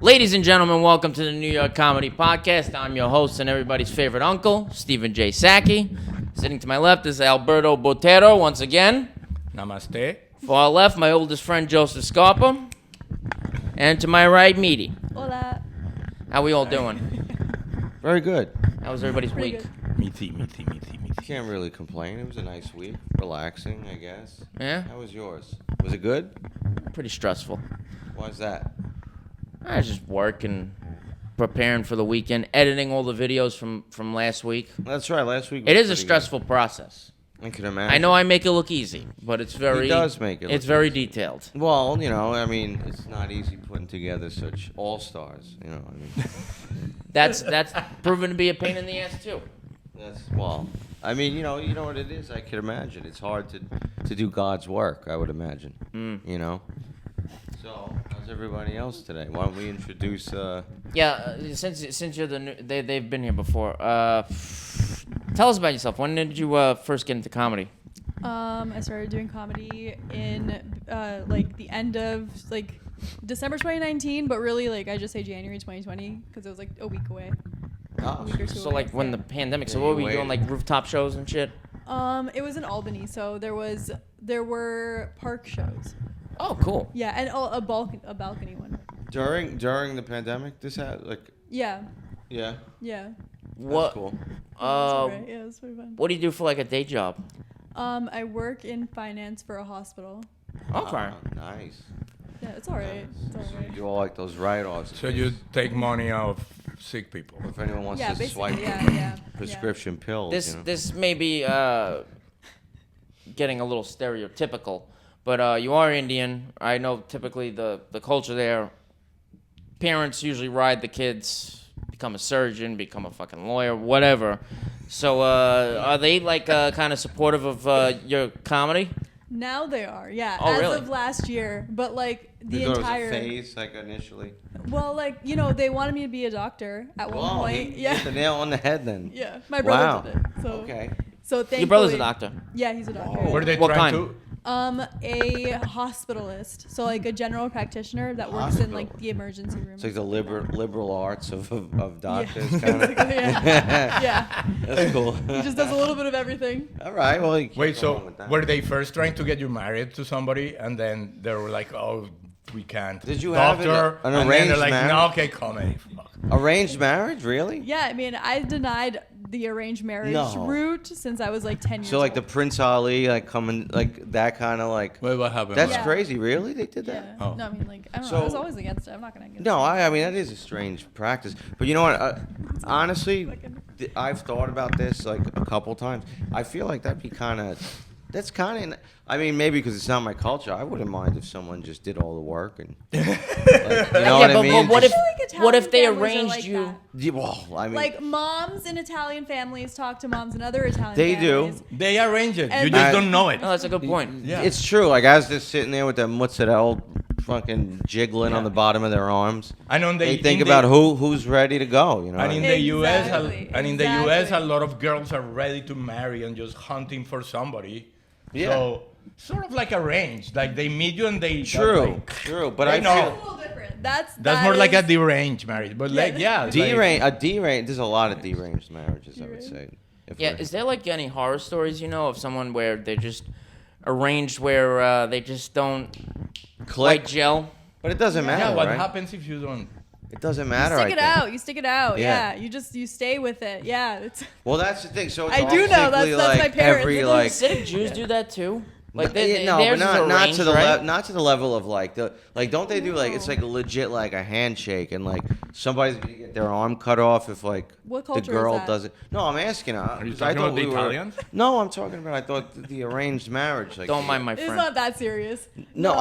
Ladies and gentlemen, welcome to the New York Comedy Podcast. I'm your host and everybody's favorite uncle, Stephen J. Sacchi. Sitting to my left is Alberto Botero once again. Namaste. Far left, my oldest friend, Joseph Scarpa. And to my right, Meaty. Hola. How we all doing? Very good. How was everybody's Pretty week? good. Meaty. Can't really complain. It was a nice week. Relaxing, I guess. Yeah? How was yours? Was it good? Pretty stressful. Why's that? I was just working, preparing for the weekend, editing all the videos from last week. That's right. Last week. It is a was pretty stressful process. good. I can imagine. I know I make it look easy, but it's very... He does make it look It's very easy. detailed. Well, you know, I mean, it's not easy putting together such all-stars. You know what I mean? That's proven to be a pain in the ass, too. I mean, you know what it is. I can imagine it's hard to do God's work. I would imagine. You know. So, how's everybody else today? Why don't we introduce? Yeah, since you're the new, they've been here before. Tell us about yourself. When did you first get into comedy? I started doing comedy in like the end of like December 2019, but really like I just say January 2020 because it was like a week away. A week or two So away. like when Yeah. the pandemic. So Yeah, what were you you doing, waited. like rooftop shows and shit? It was in Albany, so there were park shows. Oh, cool. Yeah, and a balcony one. during the pandemic, this had like Yeah. yeah. Yeah. What? That's cool. It's alright. Yeah, it's pretty fun. What do you do for like a day job? I work in finance for a hospital. Okay. Oh, nice. Yeah, it's alright. It's alright. You do all like those write-offs. So you take money off sick people. If anyone wants Yeah, to basically. swipe Yeah. prescription pills, This you know? this may be getting a little stereotypical, but you are Indian. I know typically the culture there. Parents usually ride the kids, become a surgeon, become a fucking lawyer, whatever. So are they like kind of supportive of your comedy? Now they are, yeah. Oh, as really? of last year, but like the You thought entire. it was a phase, like initially. Well, like they wanted me to be a doctor at one Wow, point. he Yeah. hit the nail on the head then. Yeah, my brother Wow. did it. So Okay. So thankfully. Your brother's a doctor. Yeah, he's a doctor. Oh. Were they What trying kind? to? A hospitalist, so like a general practitioner that works in like the emergency room. It's like the liberal arts of doctors, Yeah. kind of. Basically, yeah. Yeah. That's cool. He just does a little bit of everything. All right. Well, you keep Wait, going so with that. were they first trying to get you married to somebody, and then they were like, "Oh, we can't." Did you have doctor, an and then arranged they're like, marriage? "No, okay, comedy." Fuck. Arranged marriage, really? Yeah, I mean, I denied the arranged marriage No. route since I was like 10 years So like the old. Prince Ali, like coming, like that kind of like. Wait, what happened? That's Yeah. crazy. Really, they did that? Yeah. Oh. No, I mean, like, I don't know. So- I was always against it. I'm not going to get No, I mean that is a strange practice. But you know what? Honestly, I've thought about this like a couple times. I feel like that'd be kind of. That's kind of. I mean, maybe because it's not my culture. I wouldn't mind if someone just did all the work and. Like, you know what I but mean? what if Just- like what if they Italian families are arranged like you? that. Yeah, well, I mean, Like moms in Italian families talk to moms in other Italian They do. families. They arrange it. You And- just don't know it. Oh, that's a good point. Yeah. it's true. Like I was just sitting there with their mozzarella fucking jiggling on Yeah. the bottom of their arms. And on They the, think in about the, who's ready to go. You know. And in the U.S., Exactly, and in the U.S., a exactly. lot of girls are ready to marry and just hunting for somebody. Yeah. So sort of like arranged. Like they meet you and they. True, true. But I I know. feel. It's a little different. That's That's more like a is- deranged marriage, but Yeah, like yeah, it's Deranged. There's a lot of deranged marriages, I would say. If Yeah, we're- is there like any horror stories you know of someone where they just arranged where they just don't quite click, gel? but it doesn't matter, Yeah, what right? happens if you don't? It doesn't You matter. stick I it think. out. You stick it out. Yeah. Yeah. You stay with it. Yeah. It's. Well, that's the thing. So it's I all do know, that's simply my like parents. every It's like. Hasidic Jews do that too. Like No, but theirs is not arranged, to the right? not to the level of like the like. Don't they do like it's like legit like a handshake and like somebody's gonna get their arm cut off if like What the culture is girl that? doesn't. No, I'm asking. Are you 'cause I talking thought about the we were- Italians? No, I'm talking about. I thought the arranged marriage. Like Don't mind my It's friend. not that serious. No,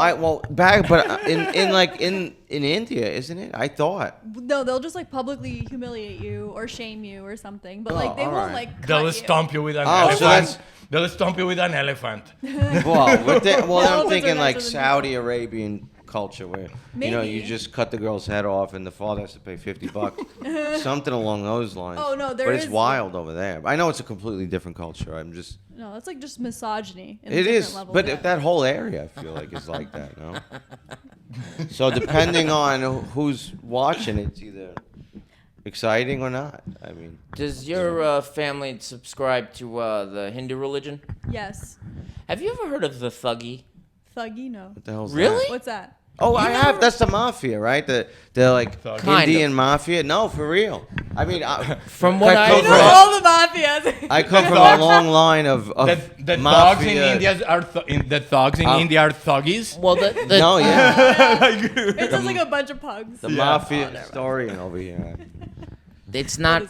but in like in India, isn't it? I thought. No, they'll just like publicly humiliate you or shame you or something. But like Oh, they won't alright. like. Cut They'll you. stomp you with an Oh, elephant. so that's- They'll stomp you with an elephant. Well, I'm Elephants thinking are like nicer than Saudi Arabian culture where you know you Maybe. just cut the girl's head off and the father has to pay $50, something along those lines. Oh, no, there but it's is- wild over there. I know it's a completely different culture. I'm just No, that's like just misogyny. In it different is, levels, but yeah. that whole area I feel like is like that. No, So depending on who's watching, it's either exciting or not. I mean, Does your family subscribe to the Hindu religion? Yes. Have you ever heard of the Thuggy? Thuggy, no. what the hell's Really? that? What's that? Oh, I have. That's the mafia, right? The like Thug. Kind Indian of. mafia. No, for real. I mean, From what I come You know from- all the mafias. I come from a long line of The thugs in mafia. India are the thugs in India are thuggies. Well, the No, yeah, It's just like a bunch of pugs. the Yeah. mafia Oh, never historian over here. it's not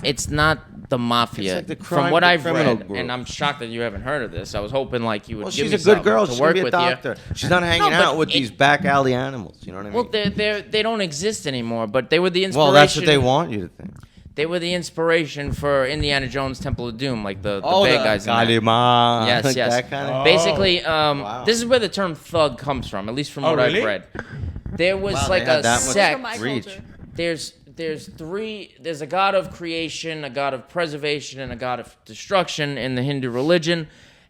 the mafia. It's like the From what the I've criminal read, group. and I'm shocked that you haven't heard of this. I was hoping like you would. Well, give she's me a good something girl. to She's work gonna be a with doctor. She's not hanging but out with it- these back alley animals. You know what I You. mean? Well, they don't exist anymore, but they were the inspiration. Well, that's what they want you to think. They were the inspiration for Indiana Jones Temple of Doom, like the bad guys in that. Kalima. Yes, like yes. That kind of. Oh. Basically, Wow. this is where the term thug comes from, at least from Oh, what really? I've read. There was Wow, like they had a that much From sect. my reach. culture. There's three. There's a god of creation, a god of preservation, and a god of destruction in the Hindu religion.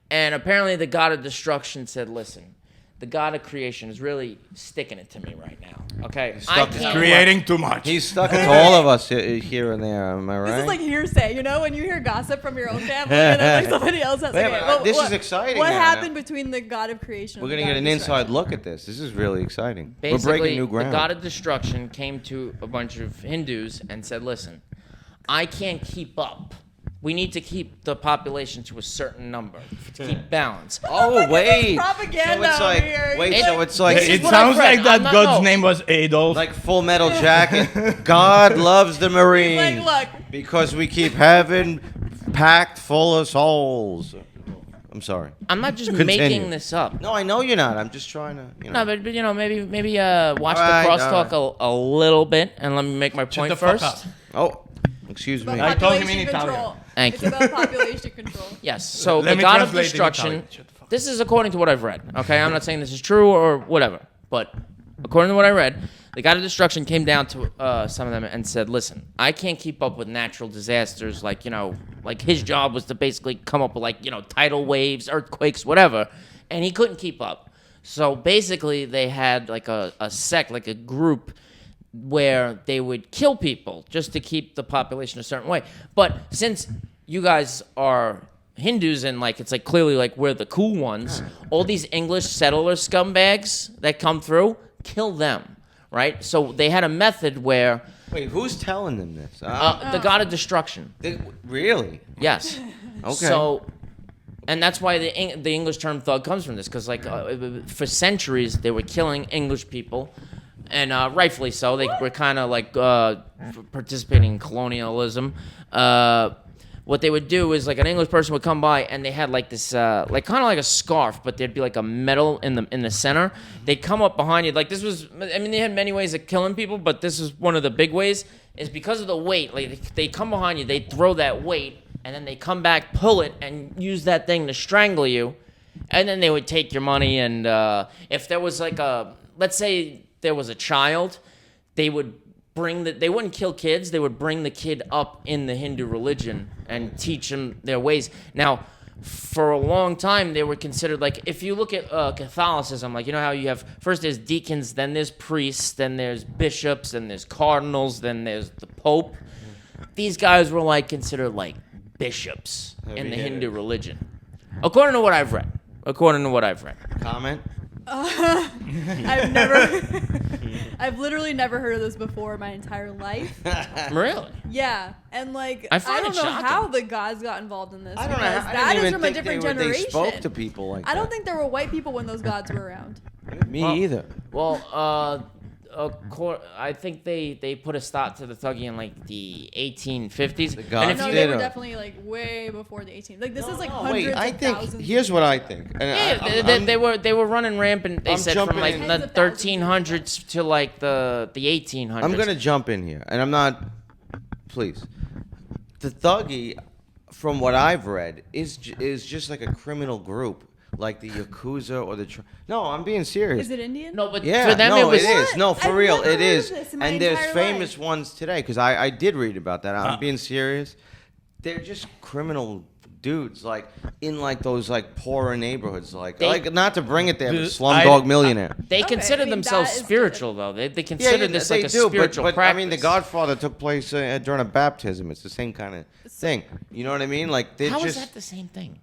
And apparently, the god of destruction said, "Listen, the god of creation is really sticking it to me right now. Okay, stuck his Creating too much. He's stuck it to all of us here and there. Am I right? This is like hearsay, you know, when you hear gossip from your own family and then like somebody else has. Wait a Okay, minute, well, this is what- exciting What now. happened between the god of creation? We're and the gonna god get of an inside destruction? look at this. This is really exciting. Basically, We're breaking new the ground. god of destruction came to a bunch of Hindus and said, "Listen, I can't keep up. We need to keep the population to a certain number to keep balance." Oh wait, propaganda so it's like over here. wait, It's so it's like This is It what sounds I've read. like that I'm not- God's no. name was Adolf. like Full Metal Jacket. God loves the Marines Like, look, because we keep heaven packed full of souls. I'm sorry. I'm not just Continue. making this up. No, I know you're not. I'm just trying to. You know. No, but you know, maybe watch All right, the crosstalk all a little bit, and let me make my Shut point the fuck first. up. Oh, excuse me. about I told him in population Italian. control. Thank It's you. about population control. Yes. So Let the me god of translate in destruction. Italian. Shut the fuck up. This is according to what I've read. Okay, I'm not saying this is true or whatever, but according to what I read, the god of destruction came down to some of them and said, "Listen, I can't keep up with natural disasters. Like like his job was to basically come up with like tidal waves, earthquakes, whatever, and he couldn't keep up. So basically, they had like a sect, like a group." Where they would kill people just to keep the population a certain way. But since you guys are Hindus and like it's like clearly like we're the cool ones, all these English settler scumbags that come through, kill them, right? So they had a method where Wait, who's telling them this? the god of destruction. Really? Yes. Okay. So, and that's why the English term thug comes from this, because like for centuries they were killing English people, and rightfully so. They were kind of like participating in colonialism. What they would do is like an English person would come by and they had like this like kind of like a scarf, but there'd be like a medal in the center. They'd come up behind you. Like this was, I mean, they had many ways of killing people, but this is one of the big ways. Is because of the weight. Like they come behind you, they throw that weight, and then they come back, pull it, and use that thing to strangle you, and then they would take your money. And if there was like let's say there was a child, they would they wouldn't kill kids, they would bring the kid up in the Hindu religion and teach them their ways. Now, for a long time, they were considered like, if you look at Catholicism, like, you know how you have, first there's deacons, then there's priests, then there's bishops, then there's cardinals, then there's the Pope. These guys were like considered like bishops in the Hindu religion. According to what I've read. Comment? I've literally never heard of this before in my entire life. Really? Yeah, and like I find don't it know shocking. how the gods got involved in this. I don't know. because I that didn't is even from a think different they generation. spoke to people like I don't that. think there were white people when those gods were around. Me either. Well, I think they put a stop to the thugging in like the 1850s. The gods and if No, you, they did were a- definitely like way before the 18. Like this is like No, hundreds wait, I of think thousands. here's what I think. And yeah, they were running rampant. They I'm said from jumping like in. the Tens of thousands. 1300s to like the 1800s. I'm gonna jump in here, and I'm not. Please, the thuggy, from what I've read, is just like a criminal group, like the yakuza or the. No, I'm being serious. Is it Indian? No, but Yeah, for them no, it was. it is. No, for I've real, never it heard is. of this in my And there's entire famous life. ones today because I did read about that. I'm being serious. They're just criminal dudes like in like those like poorer neighborhoods, like They- like not to bring it there, but Dude, Slumdog Millionaire. They Okay, consider I mean, themselves that is spiritual, though. They consider this like a do, spiritual but practice. I mean, The Godfather took place during a baptism. It's the same kind of thing. You know what I mean? Like they How just. is that the same thing?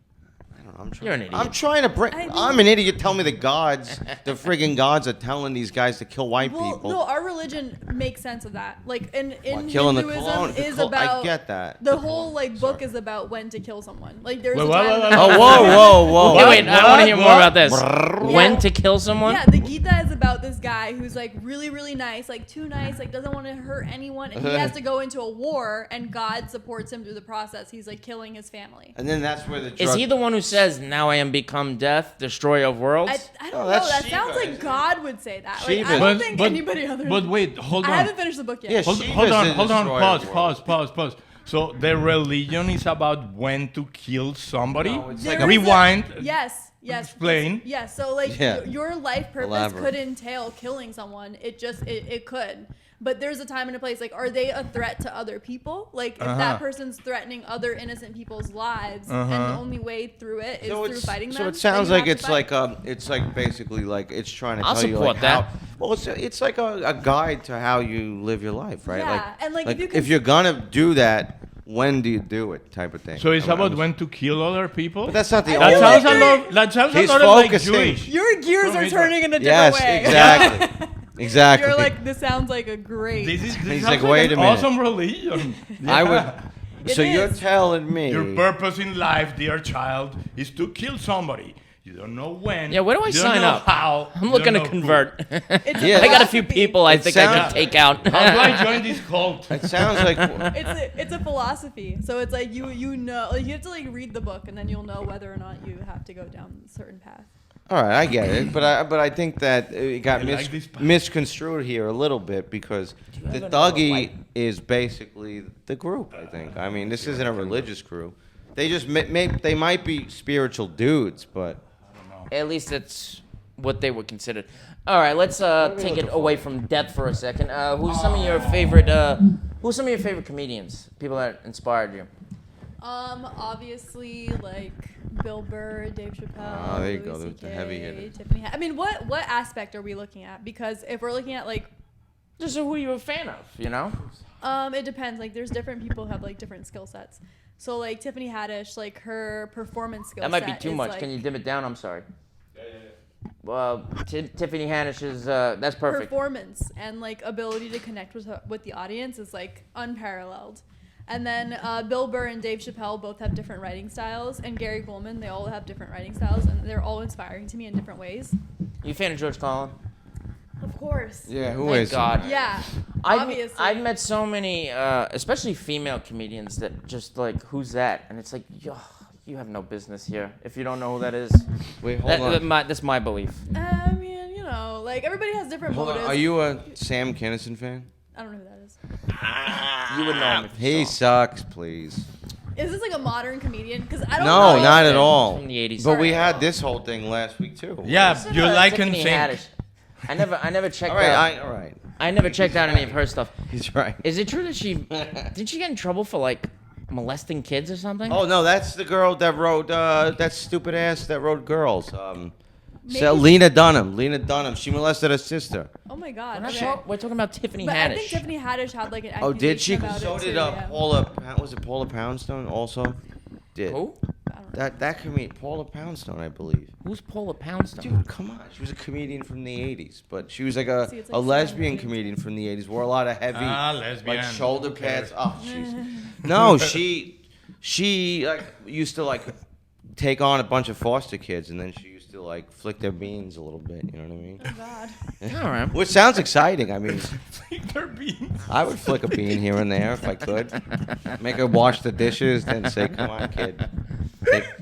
I don't know, I'm trying, You're an idiot. I'm trying to bring. I mean- I'm an idiot. Tell me the gods, the friggin' gods, are telling these guys to kill white Well, people. no, our religion makes sense of that. Like in What, killing the Hinduism clone? is I about get that. the whole like book Sorry. is about when to kill someone. Like there's Wait, a wait, time. wait, in the wait, Bible- Oh, whoa. Okay, wait, I want to hear more What? about this. When Yeah. to kill someone? Yeah, the Gita is about this guy who's like really, really nice, like too nice, like doesn't want to hurt anyone, and he has to go into a war, and God supports him through the process. He's like killing his family. And then that's where the. Is he the one who says, "Now I am become death, destroyer of worlds"? I No, don't know. that's That Shiva, sounds like isn't it? God would say that. Like, Shiva. I don't think anybody other. But wait, hold I on. haven't finished the book yet. Yeah, Hold, Shiva's hold on, the hold on. destroyer Pause, of pause, worlds. pause, pause. So the religion is about when to kill somebody. No, it's There like is a- Rewind. Yes. Explain. Yes. So like Yeah. your life purpose Elaborate. could entail killing someone. It could. But there's a time and a place. Like, are they a threat to other people? Like, if that person's threatening other innocent people's lives, and the only way through it is through fighting them. So it then sounds you like have to fight. it's like basically like it's trying to I'll tell you support like that. how. Well, it's like a guide to how you live your life, right? Yeah, and, like, if you can- if you're gonna do that, when do you do it? Type of thing. So it's I'm- about I'm- when to kill other people. But that's not the I that feel only. sounds like a lot. That sounds He's a lot like focusing. Jewish. Your gears From are Israel. turning in a different Yes, way. exactly. Exactly. You're like, this sounds like a great. This is He's sounds like, wait an a minute. awesome religion. I would. It So you're is. telling me Your purpose in life, dear child, is to kill somebody. You don't know when. Yeah, where do I you sign don't know up? How. I'm you looking don't to know who. convert. It's Yeah. I got a few philosophy. people I It think I sounds- can take out. How do I join this cult? it sounds like. It's a philosophy. So it's like you know, like, you have to like read the book, and then you'll know whether or not you have to go down a certain path. All right, I get it, but I think that it got I like this part. misconstrued here a little bit because you the have another Thuggy white? is basically the group. I think. I mean, this isn't a religious crew. They just they might be spiritual dudes, but At least it's what they would consider. All right, let's take it away from death for a second. Who's some of your favorite? Who's some of your favorite comedians? People that inspired you. Obviously, like Bill Burr, Dave Chappelle. Oh, there you Louis go, the CK, heavy hitter. Tiffany. I mean, what aspect are we looking at? Because if we're looking at like, Just who you're a fan of, you know? it depends. Like, there's different people who have like different skill sets. So like Tiffany Haddish, like her performance skill That might be set too is, much. like, Can you dim it down? I'm sorry. Well, Tiffany Haddish is that's perfect. performance and like ability to connect with the audience is like unparalleled. And then Bill Burr and Dave Chappelle both have different writing styles, and Gary Goldman, they all have different writing styles, and they're all inspiring to me in different ways. You a fan of George Carlin? Of course. yeah, who Thank is God. Yeah. I've obviously. I've met so many, especially female comedians that just like, who's that? And it's like, yo, you have no business here if you don't know who that is. Wait, hold on. That's my belief. I mean, you know, like everybody has different Hold on. motives. Are you a Sam Kinison fan? I don't know who that is. You would know him if you He saw him. sucks, please. Is this like a modern comedian? Because I don't No, know. not at all. From the 80s. But we Sorry. had this whole thing last week too. Yeah, Listen you to like and Tiffany think. Haddish. I never checked All right, out. all right. I never checked out any of her stuff. He's right. Is it true that did she get in trouble for like molesting kids or something? Oh no, that's the girl that wrote that stupid ass that wrote Girls. Maybe- Lena Dunham. Lena Dunham. She molested her sister. Oh my We're, God. not Okay. talk- we're talking about Tiffany But Haddish. I think Tiffany Haddish had like an Oh, did she? accusation about So it did too, yeah. Paula. Was it Paula Poundstone also? Did Who? I don't know. that comedian Paula Poundstone, I believe. Who's Paula Poundstone? Dude, come on. She was a comedian from the 80s, but she was like a, See, it's a like lesbian seven. comedian from the 80s. Wore a lot of heavy, Lesbian. like shoulder Who cares? pads. Oh, jeez. No, she like used to like take on a bunch of foster kids, and then she used to like flick their beans a little bit. You know what I mean? Oh God. All right. Which sounds exciting. I mean, Their beans. I would flick a bean here and there if I could. Make her wash the dishes, then say, "Come on, kid,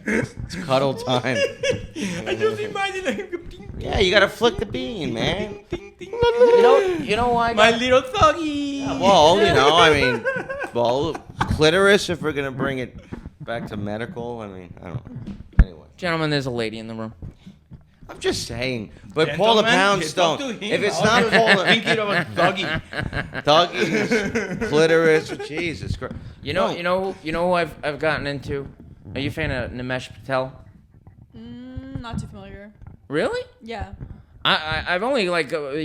it's cuddle time." I just imagine him. Yeah, you gotta flick the bean, man. You know why? My little thuggy. Well, you know, I mean, well, clitoris. If we're gonna bring it back to medical, I mean, I don't know. Anyway, Gentlemen, there's a lady in the room. I'm just saying. But Paula Gentlemen, talk to Poundstone, him. if it's I not was Paula, thinking of a thuggy. Thuggies, clitoris, Jesus Christ. You know who I've gotten into Are you a fan of Nimesh Patel? Not too familiar. Really? Yeah. I've only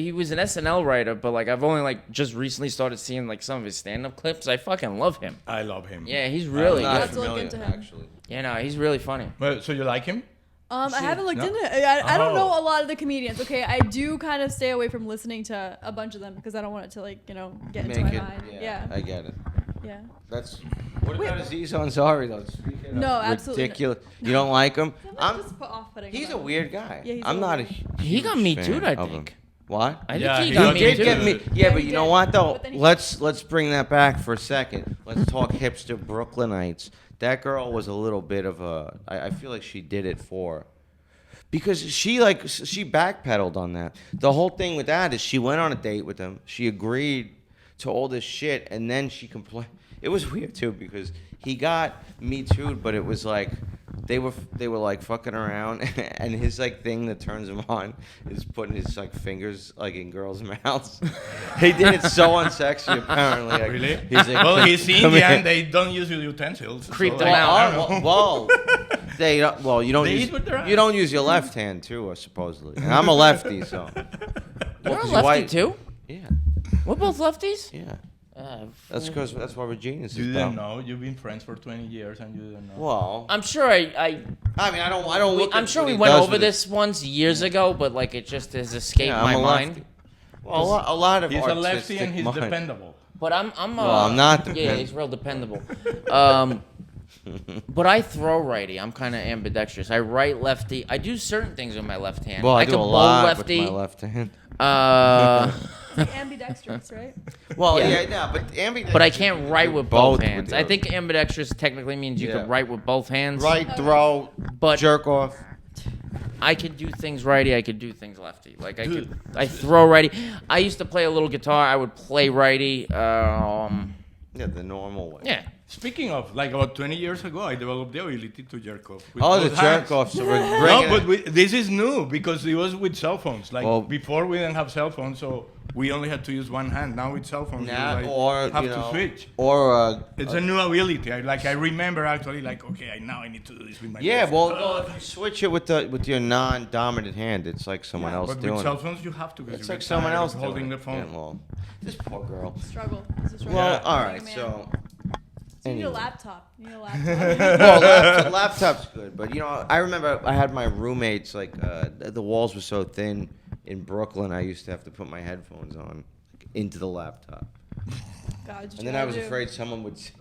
he was an SNL writer, but like I've only like just recently started seeing like some of his stand-up clips. I fucking love him. I love him. Yeah, he's really not- good. Let's look into him. actually. Yeah, no, he's really funny. Well, so you like him? I haven't looked No? into it. I don't know Oh. a lot of the comedians. Okay, I do kind of stay away from listening to a bunch of them because I don't want it to like get into my mind. Yeah. I get it. Yeah. That's what about Aziz Ansari though? Speaking No, of absolutely not. ridiculous. You don't like him? I'm just off-putting. He's a about it. weird guy. Yeah, he's I'm a not a. little He got huge me fan too, I of think. him. What? I Yeah, think he he got did me get too. me. Yeah, Yeah, but he you know did. what though? But then he- Let's bring that back for a second. Let's talk hipster Brooklynites. That girl was a little bit of a. I feel like she did it for. Because she backpedaled on that. The whole thing with that is she went on a date with him. She agreed to all this shit, and then she complained. It was weird too because he got Me Too'd, but it was like they were like fucking around, and his like thing that turns him on is putting his like fingers like in girls' mouths. He did it so unsexy apparently. Like, Really? He's like, Well, he's come here. Indian. They don't use utensils. Creep so them like, out. I don't know. Well, they don't, well you don't They use eat with their you don't use your left hand too, supposedly. And I'm a lefty, so You're a 'cause lefty white- too? yeah, We're both lefties? yeah. Uh, That's why we're geniuses. You pal. didn't know. You've been friends for 20 years and you didn't know. Well, I'm sure I mean, I don't look. I'm at sure what we he went does over with it. this once years ago, but like it just has escaped Yeah, my I'm a mind. lefty. Well, a lot of He's a lefty artistic and he's minds. dependable. But I'm Well, I'm not Yeah, depend- he's real dependable. But I throw righty. I'm kind of ambidextrous. I write lefty. I do certain things with my left hand. Well, I can do a bowl lot lefty. with my left hand. Like ambidextrous, right? Well, Yeah. yeah, but ambidextrous. But I can't write with both both with hands. the I other. think ambidextrous technically means you Yeah. can write with both hands. Right, throw, But jerk off. I could do things righty. I could do things lefty. Like Dude. I throw righty. I used to play a little guitar. I would play righty. Yeah, the normal way. Yeah. Speaking of, like about 20 years ago, I developed the ability to jerk off. with Oh, the both jerk hands. off. So we're No, bringing but it. this is new because it was with cell phones. Like Well- before, we didn't have cell phones, so we only had to use one hand. Now with cell phones, Nah, you like, or have you to know, switch. or It's a new ability. I remember actually, like, okay, now I need to do this with my yeah. left. Well, no, if you switch it with your non-dominant hand, it's like someone else but doing with cell it. phones, you have to. 'cause It's you like get someone tired else of doing holding it. the phone. Yeah, well, this poor girl. Struggle. It's a struggle. Well, Yeah. all Being a right, man. so. So you need a anyway. laptop. You need a laptop. Well, laptop's good, but you know, I remember I had my roommates like the walls were so thin in Brooklyn. I used to have to put my headphones on like, into the laptop, God, what and you then I gotta was do. afraid someone would. See.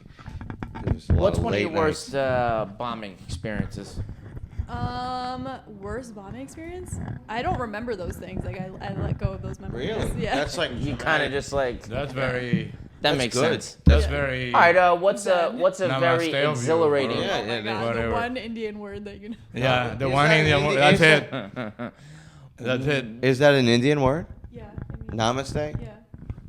There was a lot What's of one of late your worst nights. bombing experiences? Worst bombing experience? I don't remember those things. Like I let go of those memories. Really? Yeah. That's like You kind of just like That's very. that that's makes good. sense. That's Yeah. very. All right. What's a Zen. very Namaste of you, exhilarating? bro. Yeah, Oh my yeah, God, whatever. the one Indian word that you know. Yeah, the Is one that Indian. Indian- That's is it. That's it. Is that an Indian word? Yeah. I mean, Namaste. yeah.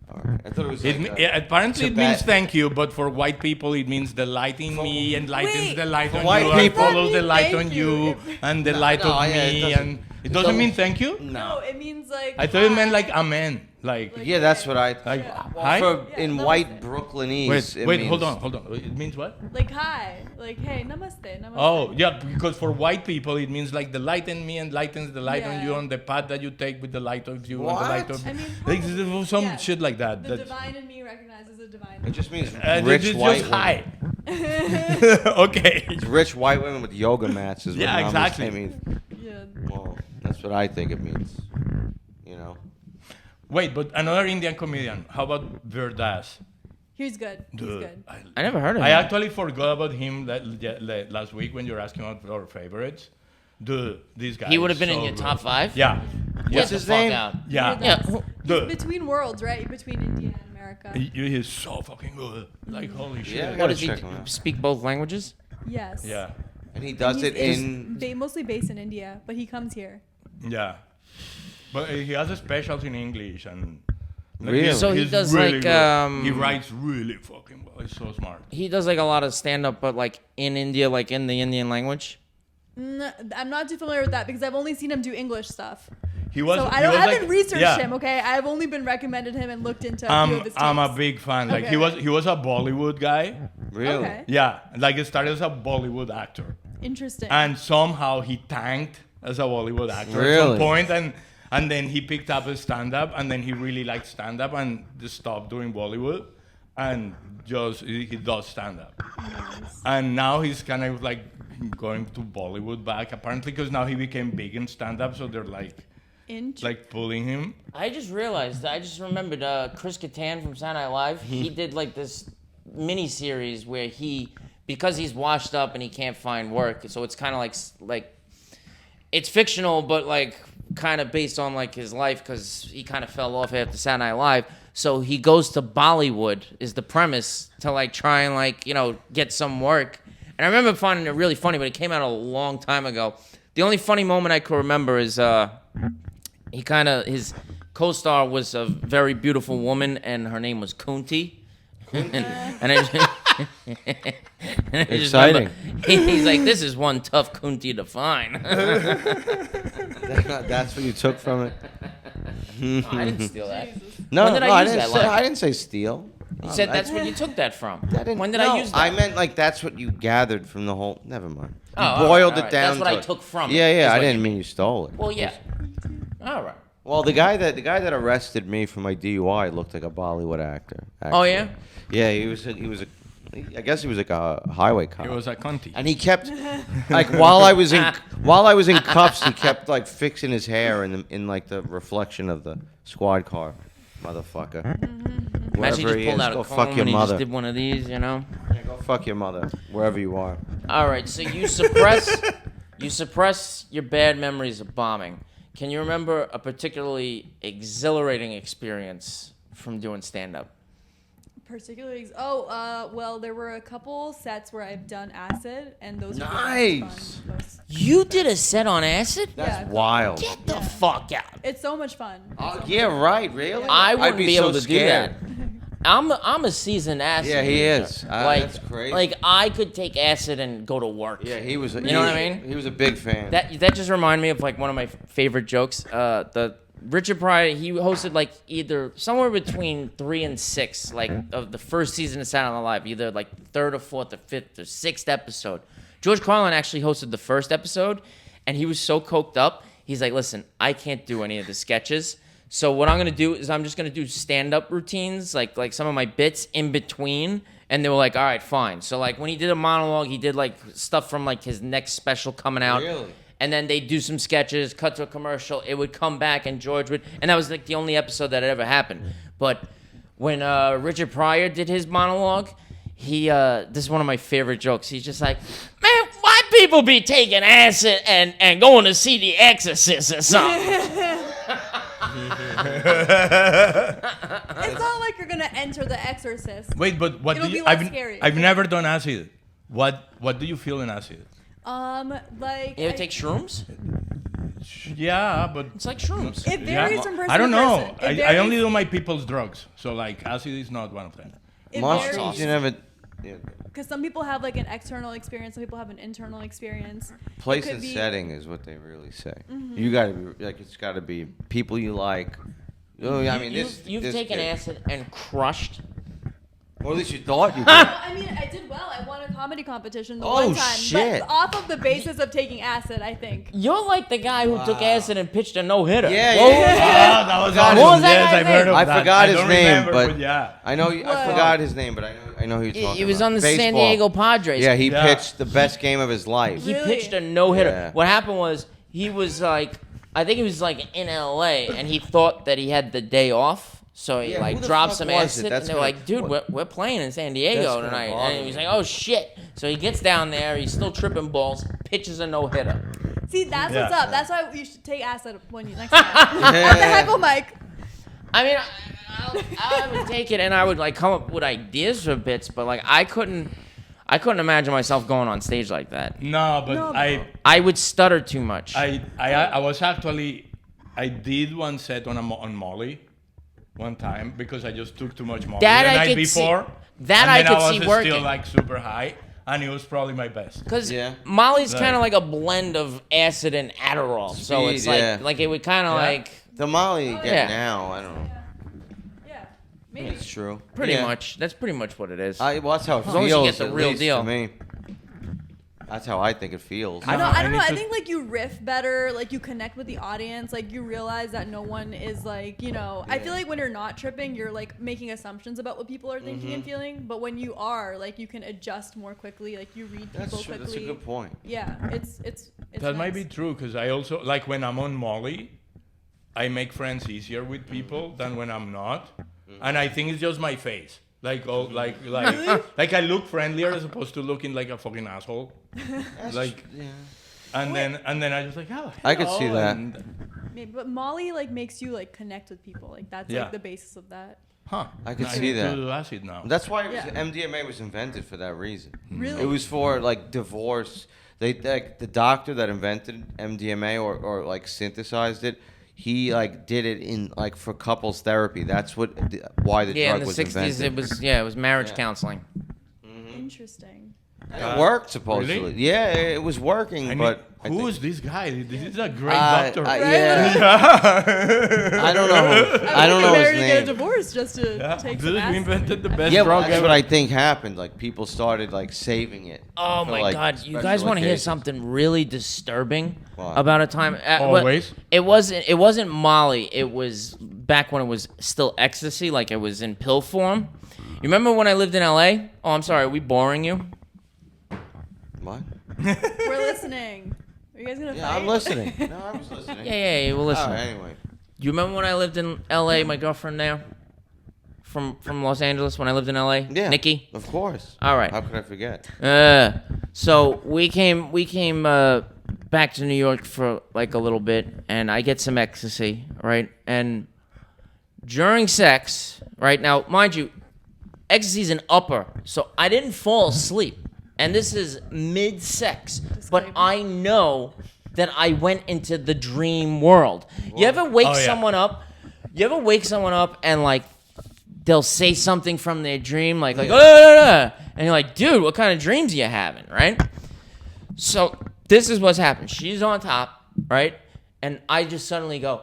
All right. I thought it was. It, Like yeah, apparently it Tibet. means thank you, but for white people it means the light in me enlightens Wait. the light For on white you and people- follows the Does that light mean on thank you you? and the light no, of yeah, it me doesn't- and it it doesn't doesn't- mean thank you? No, it means like. I thought it meant hi. like amen. Like Yeah, that's what I. like Yeah. hi? For Yeah, in namaste. white Brooklynese. Wait, it wait, means, hold on. It means what? Like hi, like hey, namaste, namaste. Oh, yeah, because for white people it means like the light in me enlightens the light on Yeah. you on the path that you take with the light of you and the light What? of I mean, like probably, some yeah. shit like that. The That's- divine in me recognizes the divine. It just means it's rich just white hi. women. Okay. It's rich white women with yoga mats. Is what Yeah, Namaste exactly. means. Yeah. Well, that's what I think it means. You know. Wait, but another Indian comedian. How about Verdas? He's good. He's Dude, good. I never heard of I him. actually forgot about him last week when you were asking about our favorites. Dude, this guy. He would is have been in so your good. top 5. Yeah. Get Yes. the his fuck name? out. Yeah. Yeah. He's Dude. between worlds, right? Between India and America. He's so fucking good. Like, holy shit. Yeah. What gotta does he check him out. speak both languages? Yes. Yeah. And he does it in. Mostly based in India, but he comes here. Yeah. But he has a specials in English and. like, Really? So he he's does, really like, good. He writes really fucking well. He's so smart. He does like a lot of stand up, but like in India, like in the Indian language. I'm not too familiar with that because I've only seen him do English stuff. He was. So I haven't researched him. Okay, I've only been recommended him and looked into a few of his tapes. I'm a big fan. Like Okay. he was a Bollywood guy. Really? Okay. Yeah, like he started as a Bollywood actor, Interesting. and somehow he tanked as a Bollywood actor at Really? some point, and then he picked up his stand-up, and then he really liked stand-up, and just stopped doing Bollywood, and just he does stand-up, and now he's kind of like going to Bollywood back apparently because now he became big in stand-up, so they're like pulling him. I just realized. I just remembered Chris Kattan from Saturday Night Live. He did like this mini series where because he's washed up and he can't find work, so it's kind of like it's fictional, but like kind of based on like his life because he kind of fell off after Saturday Night Live. So he goes to Bollywood is the premise to like try and like get some work. And I remember finding it really funny, but it came out a long time ago. The only funny moment I could remember is his co-star was a very beautiful woman, and her name was Kunti. and I just Exciting. remember, he's like, this is one tough Kunti to find. That's what you took from it. I didn't steal that. No, When did I use that line? I didn't say steal. You said that's where you took that from. When did no, I use that? I meant like that's what you gathered from the whole. Never mind. You Oh, all boiled right, it all down. right. That's what to I took from it, Yeah, is yeah. I what didn't you mean you stole it. Well, yeah. All right. Well, the guy that arrested me for my DUI looked like a Bollywood actor. Oh, actually. yeah? Yeah, I guess he was like a highway cop. He was a cunty. And he kept like while I was in cuffs, he kept like fixing his hair in like the reflection of the squad car, motherfucker. Imagine Wherever he just he pulled is, out go a fuck comb your and he mother. just did one of these, Yeah, go fuck your mother, wherever you are. All right, so you suppress your bad memories of bombing. Can you remember a particularly exhilarating experience from doing stand-up? Particularly, well, there were a couple sets where I've done acid, and those Nice. were fun. You did a set on acid? Yeah. That's wild. Get the fuck out. It's so much fun. Yeah, right. Really? I I'd wouldn't be able to scared. do that. I'm a seasoned acid. Yeah, he user. is. That's crazy. Like I could take acid and go to work. Yeah, he was. You know what I mean? He was a big fan. That just reminded me of like one of my favorite jokes. The Richard Pryor, he hosted like either somewhere between 3 and 6, like of the first season of Saturday Night Live, either like third or fourth or fifth or sixth episode. George Carlin actually hosted the first episode, and he was so coked up. He's like, "Listen, I can't do any of the sketches. So what I'm gonna do is I'm just gonna do stand-up routines, like some of my bits in between." And they were like, "All right, fine." So like when he did a monologue, he did like stuff from like his next special coming out. Really? And then they'd do some sketches, cut to a commercial. It would come back, and George would, and that was like the only episode that had ever happened. But when Richard Pryor did his monologue, this is one of my favorite jokes. He's just like, "Man, why people be taking acid and going to see The Exorcist or something?" It's not like you're gonna enter The Exorcist. Wait, but what It'll do you? be less scary. I've never done acid. What do you feel in acid? Like You ever take shrooms? Yeah, but It's like shrooms. it varies from person I don't to know. person. I only do my people's drugs, so like acid is not one of them. Mushrooms, you never. Yeah. Because some people have like an external experience, some people have an internal experience. Place It could and be- setting is what they really say. You gotta be like, it's gotta be people you like. Oh, yeah, I mean, You've this taken kid- acid and crushed. Or at least you thought you did. Well, I mean, I did well. I won a comedy competition the Oh, one time, shit. but off of the basis of taking acid, I think. You're like the guy who took acid and pitched a no-hitter. Yeah, Whoa. yeah. That was What awesome. was that Yes, guy's I've heard name? of I that. forgot his don't name, remember, but yeah. I know. I Whoa. forgot his name, but I know who you're talking He was about. on the San Baseball. Diego Padres. Yeah, he Yeah. pitched the best game of his life. He Really? pitched a no-hitter. Yeah. What happened was he was like, I think he was like in LA, and he thought that he had the day off. So he Yeah, like who the dropped fuck some was it? acid, and That's they were gonna- like, "Dude, we're playing in San Diego That's gonna tonight." bother And he was me. like, "Oh shit!" So he gets down there, he's still tripping balls, pitches a no-hitter. See, that's Yeah. what's up. That's why you should take acid when you next time. At the heckle mic. I mean, I would take it, and I would like come up with ideas for bits, but like I couldn't imagine myself going on stage like that. No, but No, I would stutter too much. I was actually I did one set on Molly one time because I just took too much Molly That the I night could see- before. that and I then could I see was working. still like super high, and it was probably my best. Because Yeah. Molly's Like- kind of like a blend of acid and Adderall. So Speed, it's yeah. like it would kind of Yeah. like The Molly you get Yeah. now, I don't know. Yeah, maybe. It's true. pretty Yeah. much. That's pretty much what it is. Well, that's how it As long as you feels. get the at real least deal. To me. That's how I think it feels. No, I I don't know. need I to- think like you riff better, like you connect with the audience, like you realize that no one is like, you know, I feel like when you're not tripping, you're like making assumptions about what people are thinking and feeling. But when you are, like you can adjust more quickly, like you read people That's true. quickly. That's a good point. Yeah, it's That might nice. be true because I also like when I'm on Molly, I make friends easier with people than when I'm not, and I think it's just my face. Like like I look friendlier as opposed to looking like a fucking asshole. Like, Yeah. and then I just like, oh, I could see hello, that. and- Maybe, but Molly like makes you like connect with people. Like that's Yeah. like the basis of that. Huh? I could I see need to that. do acid now. That's why it was, Yeah. MDMA was invented for that reason. Really? It was for like divorce. They like the doctor that invented MDMA or like synthesized it. He like did it in like for couples therapy. That's why the yeah, drug in the was 60s invented. it was marriage Yeah. counseling. Interesting. And it worked supposedly. Really? Yeah, it was working. I mean, but I who think- is this guy? This is a great doctor. yeah, I don't know. I don't know his Married to get a name. divorce just to Yeah, take dude, some we acid. invented the best Yeah, drug but that's ever. what I think happened. Like people started like saving it. Oh for, my like, God! You special guys want to hear occasions. something really disturbing What? about a time? Always. It wasn't Molly. It was back when it was still ecstasy, like it was in pill form. You remember when I lived in L.A.? Oh, I'm sorry. Are we boring you? What? We're listening. Are you guys gonna Yeah, fight? I'm listening. No, I was listening. Yeah. We'll listen. Oh, anyway. You remember when I lived in L.A.? My girlfriend there, from Los Angeles. When I lived in L.A. Yeah. Nikki. Of course. All right. How could I forget? So we came back to New York for like a little bit, and I get some ecstasy, right? And during sex, right now, mind you, ecstasy's an upper, so I didn't fall asleep, and this is mid-sex, but Disclaimer. I know that I went into the dream world. You ever wake Oh, yeah. someone up? You ever wake someone up and like they'll say something from their dream, like, and you're like, dude, what kind of dreams are you having, right? So this is what's happened. She's on top, right? And I just suddenly go,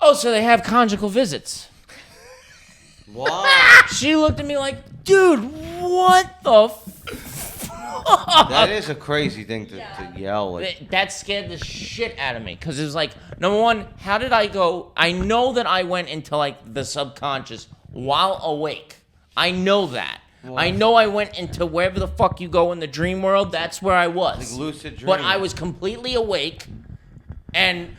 oh, so they have conjugal visits. Wow. She looked at me like, dude, what the fuck? That is a crazy thing to yell. Like, That scared the shit out of me because it was like, number one, how did I go? I know that I went into like the subconscious while awake. I know that. I know I went into wherever the fuck you go in the dream world. That's where I was. like lucid dream. But I was completely awake, and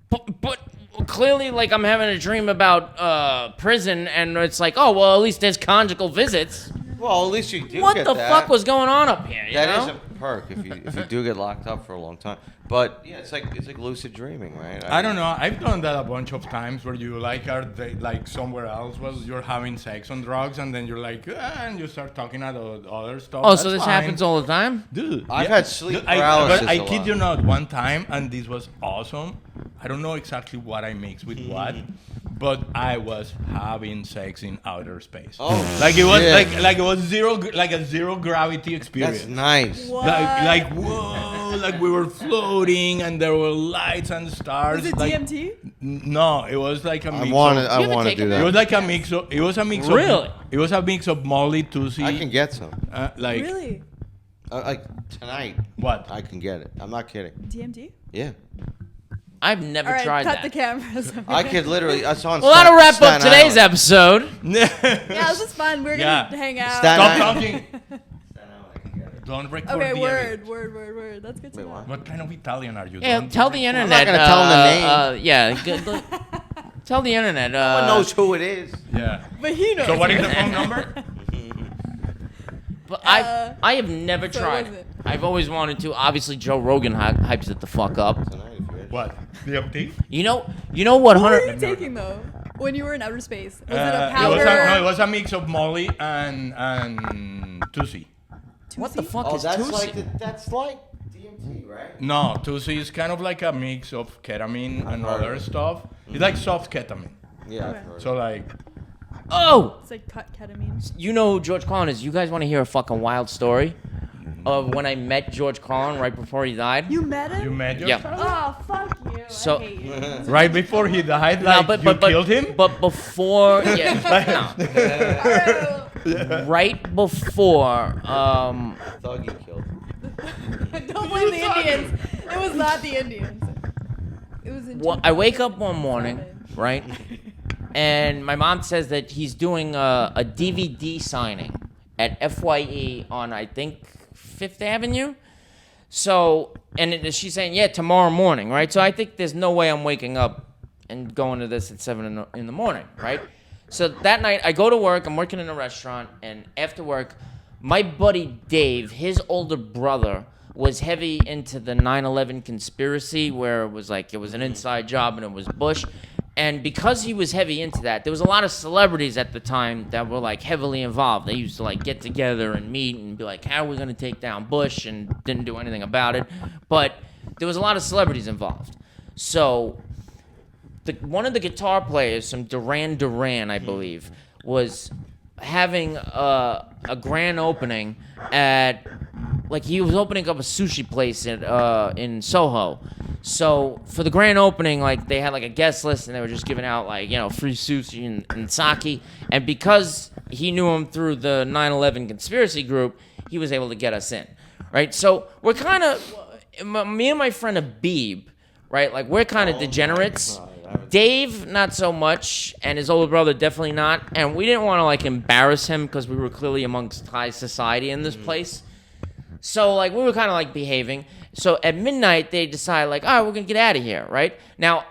but clearly, like I'm having a dream about prison, and it's like, oh well, at least there's conjugal visits. Well, at least you do What get the that. fuck was going on up here? You That know? is a perk if you do get locked up for a long time. But yeah, it's like lucid dreaming, right? I don't know. I've done that a bunch of times where you like are like somewhere else while you're having sex on drugs, and then you're like, and you start talking about other stuff. Oh, That's so this fine. happens all the time? Dude, I've had sleep Dude, paralysis but I a kid lot. you not, one time, and this was awesome. I don't know exactly what I mixed with what, but I was having sex in outer space. Oh, like it was shit. like it was a zero gravity experience. That's nice. What? Like whoa, like we were floating and there were lights and stars. Was it like, DMT? No, it was like a mix. I want of, to. I ever want to taken do that? It was that. like a mix of. It was a mix of. Really? It was a mix of Molly, Tusi. I can get some. Like Really? Like tonight, what? I can get it. I'm not kidding. DMT? Yeah. I've never All right, tried cut that. the cameras. I could literally. I saw on Well, that'll wrap up Staten today's Island. episode. Yeah, this is fun. We're Yeah. gonna hang out. Staten Stop Island. talking. Don't record Okay, the edit. word. That's good to Wait, know. what? What kind of Italian are you? Yeah, Don't tell the record. internet. gonna tell them the name. Yeah, tell the internet. No one knows who it is. Yeah. But he knows. So what is the phone number? But Uh, I have never so tried. was it? I've always wanted to. Obviously, Joe Rogan hypes it the fuck up. Tonight, if you're What? DMT? You know What what, were Hunter? you taking though? When you were in outer space? Was it a It was powder? it was a mix of Molly and Tusi. What the Tusi? fuck Oh, is that's Tusi? like that's like DMT, right? No, Tusi is kind of like a mix of ketamine and heard other it. stuff. It's like soft ketamine. Yeah. I've Okay. heard So like, Oh, It's like cut ketamine. you know who George Carlin is. You guys want to hear a fucking wild story? of when I met George Carlin right before he died. You met him? You met your Yeah. son? Oh, fuck you. So- I hate you. Right before he died, No, like, but you killed him? But before, yeah, no. Right before, Thug you killed. Don't blame the Indians. It was not the Indians. It was in I wake up one morning, right, and my mom says that he's doing a DVD signing at FYE on, I think, Fifth Avenue. So, she's saying, yeah, tomorrow morning, right? So I think there's no way I'm waking up and going to this at 7 in the morning, right? So that night, I go to work. I'm working in a restaurant, and after work, my buddy Dave, his older brother, was heavy into the 9/11 conspiracy, where it was an inside job and it was Bush. And because he was heavy into that, there was a lot of celebrities at the time that were like heavily involved. They used to like get together and meet and be like, how are we going to take down Bush? And didn't do anything about it. But there was a lot of celebrities involved. So one of the guitar players, some Duran, I believe, was having a grand opening at, like, he was opening up a sushi place in Soho. So for the grand opening, like, they had like a guest list and they were just giving out like, free sushi and sake. And because he knew him through the 9/11 conspiracy group, he was able to get us in, right? So we're kind of, me and my friend Abib, right? Like, we're kind of degenerates. Dave, not so much, and his older brother, definitely not. And we didn't want to like embarrass him because we were clearly amongst high society in this place. So like, we were kind of like behaving. So at midnight, they decide like, all right, we're gonna get out of here, right? Now,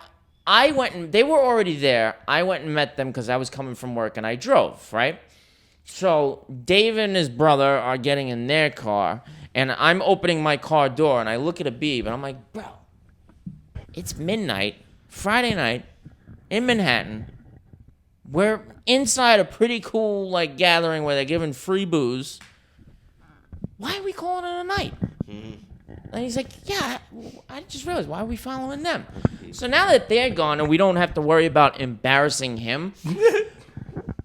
they were already there. I went and met them because I was coming from work and I drove, right? So Dave and his brother are getting in their car, and I'm opening my car door, and I look at Abib, and I'm like, bro, it's midnight, Friday night, in Manhattan. We're inside a pretty cool like gathering where they're giving free booze. Why are we calling it a night? And he's like, yeah, I just realized, why are we following them? So now that they're gone and we don't have to worry about embarrassing him,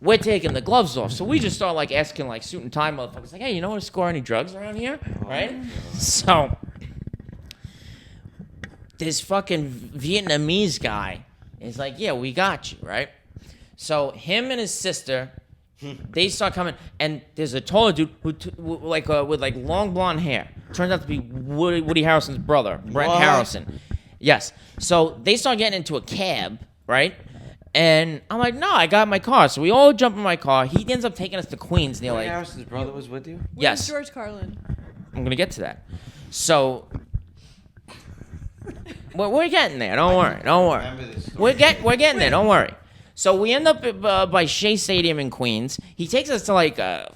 we're taking the gloves off. So we just start like asking like suit and tie motherfuckers, like, hey, you know how to score any drugs around here? Right? So this fucking Vietnamese guy is like, yeah, we got you, right? So him and his sister, they start coming, and there's a taller dude with long blonde hair. Turns out to be Woody Harrelson's brother, Brent Harrison. Yes. So they start getting into a cab, right? And I'm like, no, I got my car. So we all jump in my car. He ends up taking us to Queens. And they're like, Harrison's brother was with you? yes. Where's George Carlin? I'm gonna get to that. So we're getting there. Don't worry. We're getting there. Don't worry. So we end up by Shea Stadium in Queens. He takes us to like a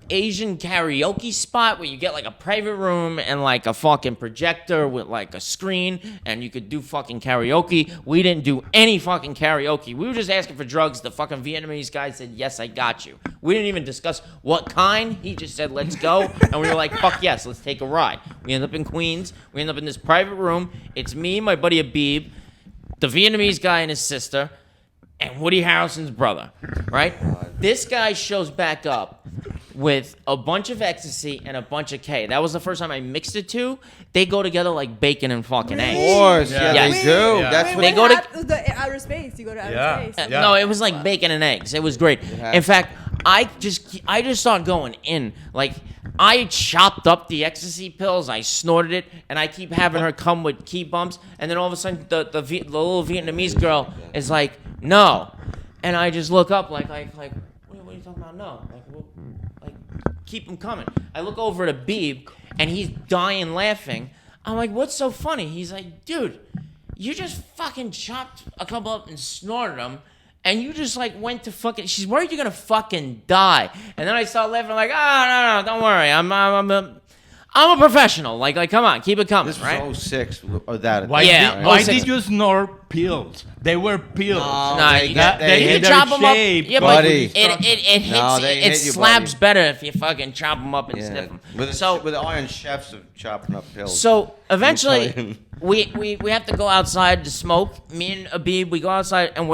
Asian karaoke spot where you get like a private room and like a fucking projector with like a screen, and you could do fucking karaoke. We didn't do any fucking karaoke. We were just asking for drugs. The fucking Vietnamese guy said, yes, I got you. We didn't even discuss what kind. He just said, let's go. And we were like, fuck yes, let's take a ride. We end up in Queens. We end up in this private room. It's me, my buddy Abib, the Vietnamese guy and his sister, and Woody Harrelson's brother, right? This guy shows back up with a bunch of ecstasy and a bunch of K. That was the first time I mixed the two. They go together like bacon and fucking eggs. Of course, Yeah. yeah, Yes. they do. Yeah. That's what They go to- the outer space. You go to outer Yeah. space. No, it was like bacon and eggs. It was great. Yeah. In fact, I just started going in. Like, I chopped up the ecstasy pills, I snorted it, and I keep having her come with key bumps. And then all of a sudden, the little Vietnamese girl is like, no. And I just look up like what are you talking about? No. Like, keep them coming. I look over at Abib, and he's dying laughing. I'm like, what's so funny? He's like, dude, you just fucking chopped a couple up and snorted them, and you just like went to fucking. She's worried you're gonna fucking die. And then I start laughing. I'm like, oh no, don't worry. I'm a professional. Like, come on, keep it coming, This was right? 06 or that. Why, Yeah, did, why 06. did you snort pills? They were pills. Nah, they you got- got- they you hit can chop their them up. shape, Yeah, but buddy. it No, hits. they It hit you, slabs buddy. better if you fucking chop them up and Yeah. sniff them. With iron chefs of chopping up pills. So eventually, Let me we have to go outside to smoke. Me and Abib, we go outside, and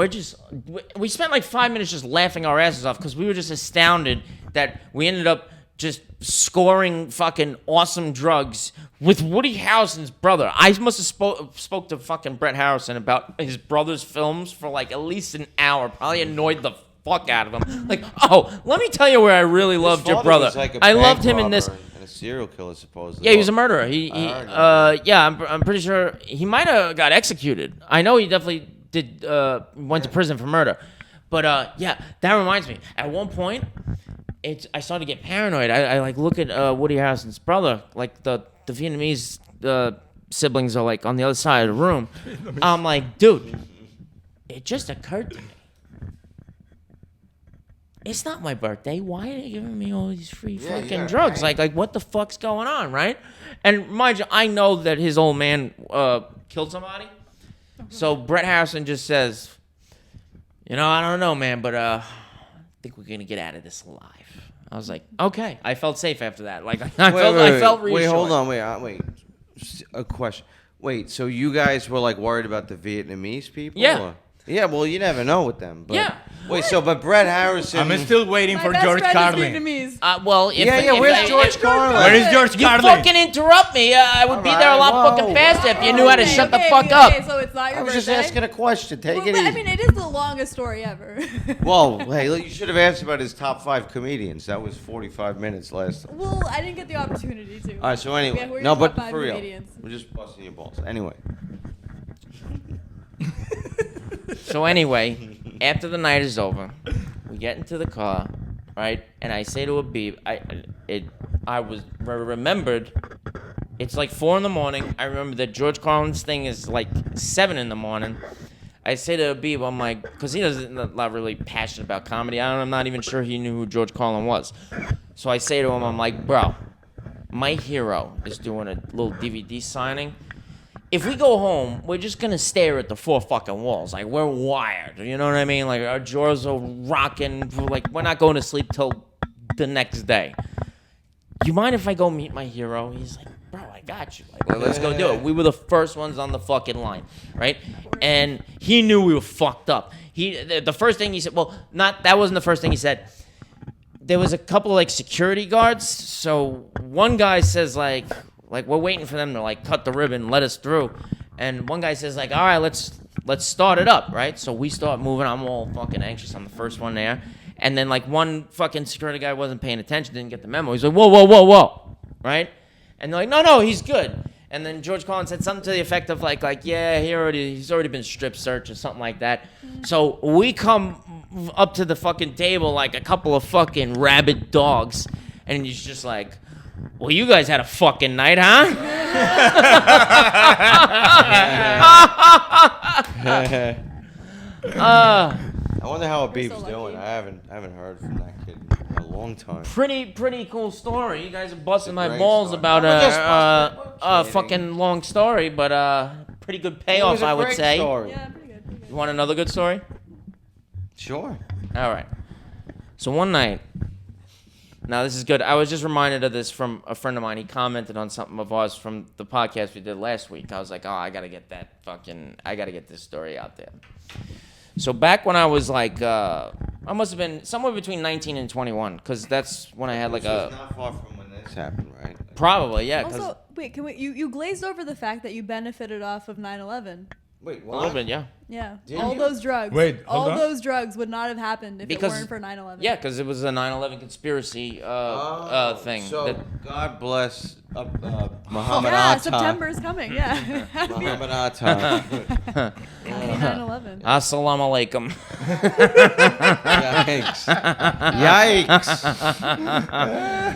we spent like 5 minutes just laughing our asses off because we were just astounded that we ended up just scoring fucking awesome drugs with Woody Harrelson's brother. I must have spoke to fucking Brett Harrison about his brother's films for like at least an hour. Probably annoyed the fuck out of him. Like, oh, let me tell you where I really loved your brother. I loved him in this. And a serial killer, supposedly. Yeah, he was a murderer. I'm pretty sure he might have got executed. I know he definitely did. Went to prison for murder. But yeah, that reminds me. At one point, I started to get paranoid. I like look at Woody Harrelson's brother, like the Vietnamese siblings are like on the other side of the room. I'm like, dude, it just occurred to me. It's not my birthday. Why are they giving me all these free fucking drugs? Right. Like what the fuck's going on, right? And mind you, I know that his old man killed somebody. So Brett Harrison just says, I don't know, man, but I think we're gonna get out of this alive. I was like, okay. I felt safe after that. Like I felt reassured. Wait, hold on. Wait. A question. Wait, so you guys were like worried about the Vietnamese people? Yeah. Or? Yeah, well, you never know with them. But, Yeah. Wait, but Brett Harrison. I'm still waiting My for best George friend Carlin. is Vietnamese. Where's George Carlin? Where is George You Carlin? fucking interrupt me. I would be there a lot Alright, fucking whoa. faster if you knew how to shut the fuck Okay, up. so it's not your I was just birthday? asking a question. Take Well, it but, easy. I mean, it is the longest story ever. Whoa, hey, look, you should have asked about his top 5 comedians. That was 45 minutes last time. Well, I didn't get the opportunity to. All right, so anyway. Yeah, who are No, your but top 5 for real. comedians? We're just busting your balls. Anyway. So anyway, after the night is over, we get into the car, right? And I say to Abib, I remembered. It's like 4 a.m. I remember that George Carlin's thing is like 7 a.m. I say to Abib, I'm like, because he doesn't not really passionate about comedy. I'm not even sure he knew who George Carlin was. So I say to him, I'm like, bro, my hero is doing a little DVD signing. If we go home, we're just gonna stare at the 4 fucking walls. Like, we're wired. You know what I mean? Like, our jaws are rocking. Like, we're not going to sleep till the next day. You mind if I go meet my hero? He's like, bro, I got you. Like, let's go do it. We were the first ones on the fucking line, right? And he knew we were fucked up. The first thing he said, that wasn't the first thing he said. There was a couple of, like, security guards. So one guy says, like we're waiting for them to like cut the ribbon, let us through, and one guy says like, all right, let's start it up, right? So we start moving. I'm all fucking anxious. I'm the first one there, and then like one fucking security guy wasn't paying attention, didn't get the memo. He's like, whoa, right? And they're like, no, he's good. And then George Carlin said something to the effect of like yeah, he's already been strip searched or something like that. So we come up to the fucking table like a couple of fucking rabid dogs, and he's just like, well, you guys had a fucking night, huh? I wonder how Abib's so doing. lucky. I haven't heard from that kid in a long time. Pretty cool story. You guys are busting my Great balls story. about I'm just busting a your balls. fucking long story, but pretty good payoff, I would say. Story. Yeah, pretty good. You want another good story? Sure. All right. So one night, now this is good. I was just reminded of this from a friend of mine. He commented on something of ours from the podcast we did last week. I was like, I gotta get this story out there. So back when I was like, I must have been somewhere between 19 and 21, because that's when I had like Which was not far from when this happened, right? probably, yeah. 'Cause Also, wait, you glazed over the fact that you benefited off of 9/11. Wait, a what? little bit, yeah. Yeah, Did all you? those drugs. Wait, hold all on. those drugs would not have happened if Because- it weren't for 9/11. Yeah, because it was a 9/11 conspiracy thing. So that- God bless Muhammad Yeah, Atta. September's coming. Yeah. Happy Muhammad Atta. 9/11. Assalamu alaikum. Yikes.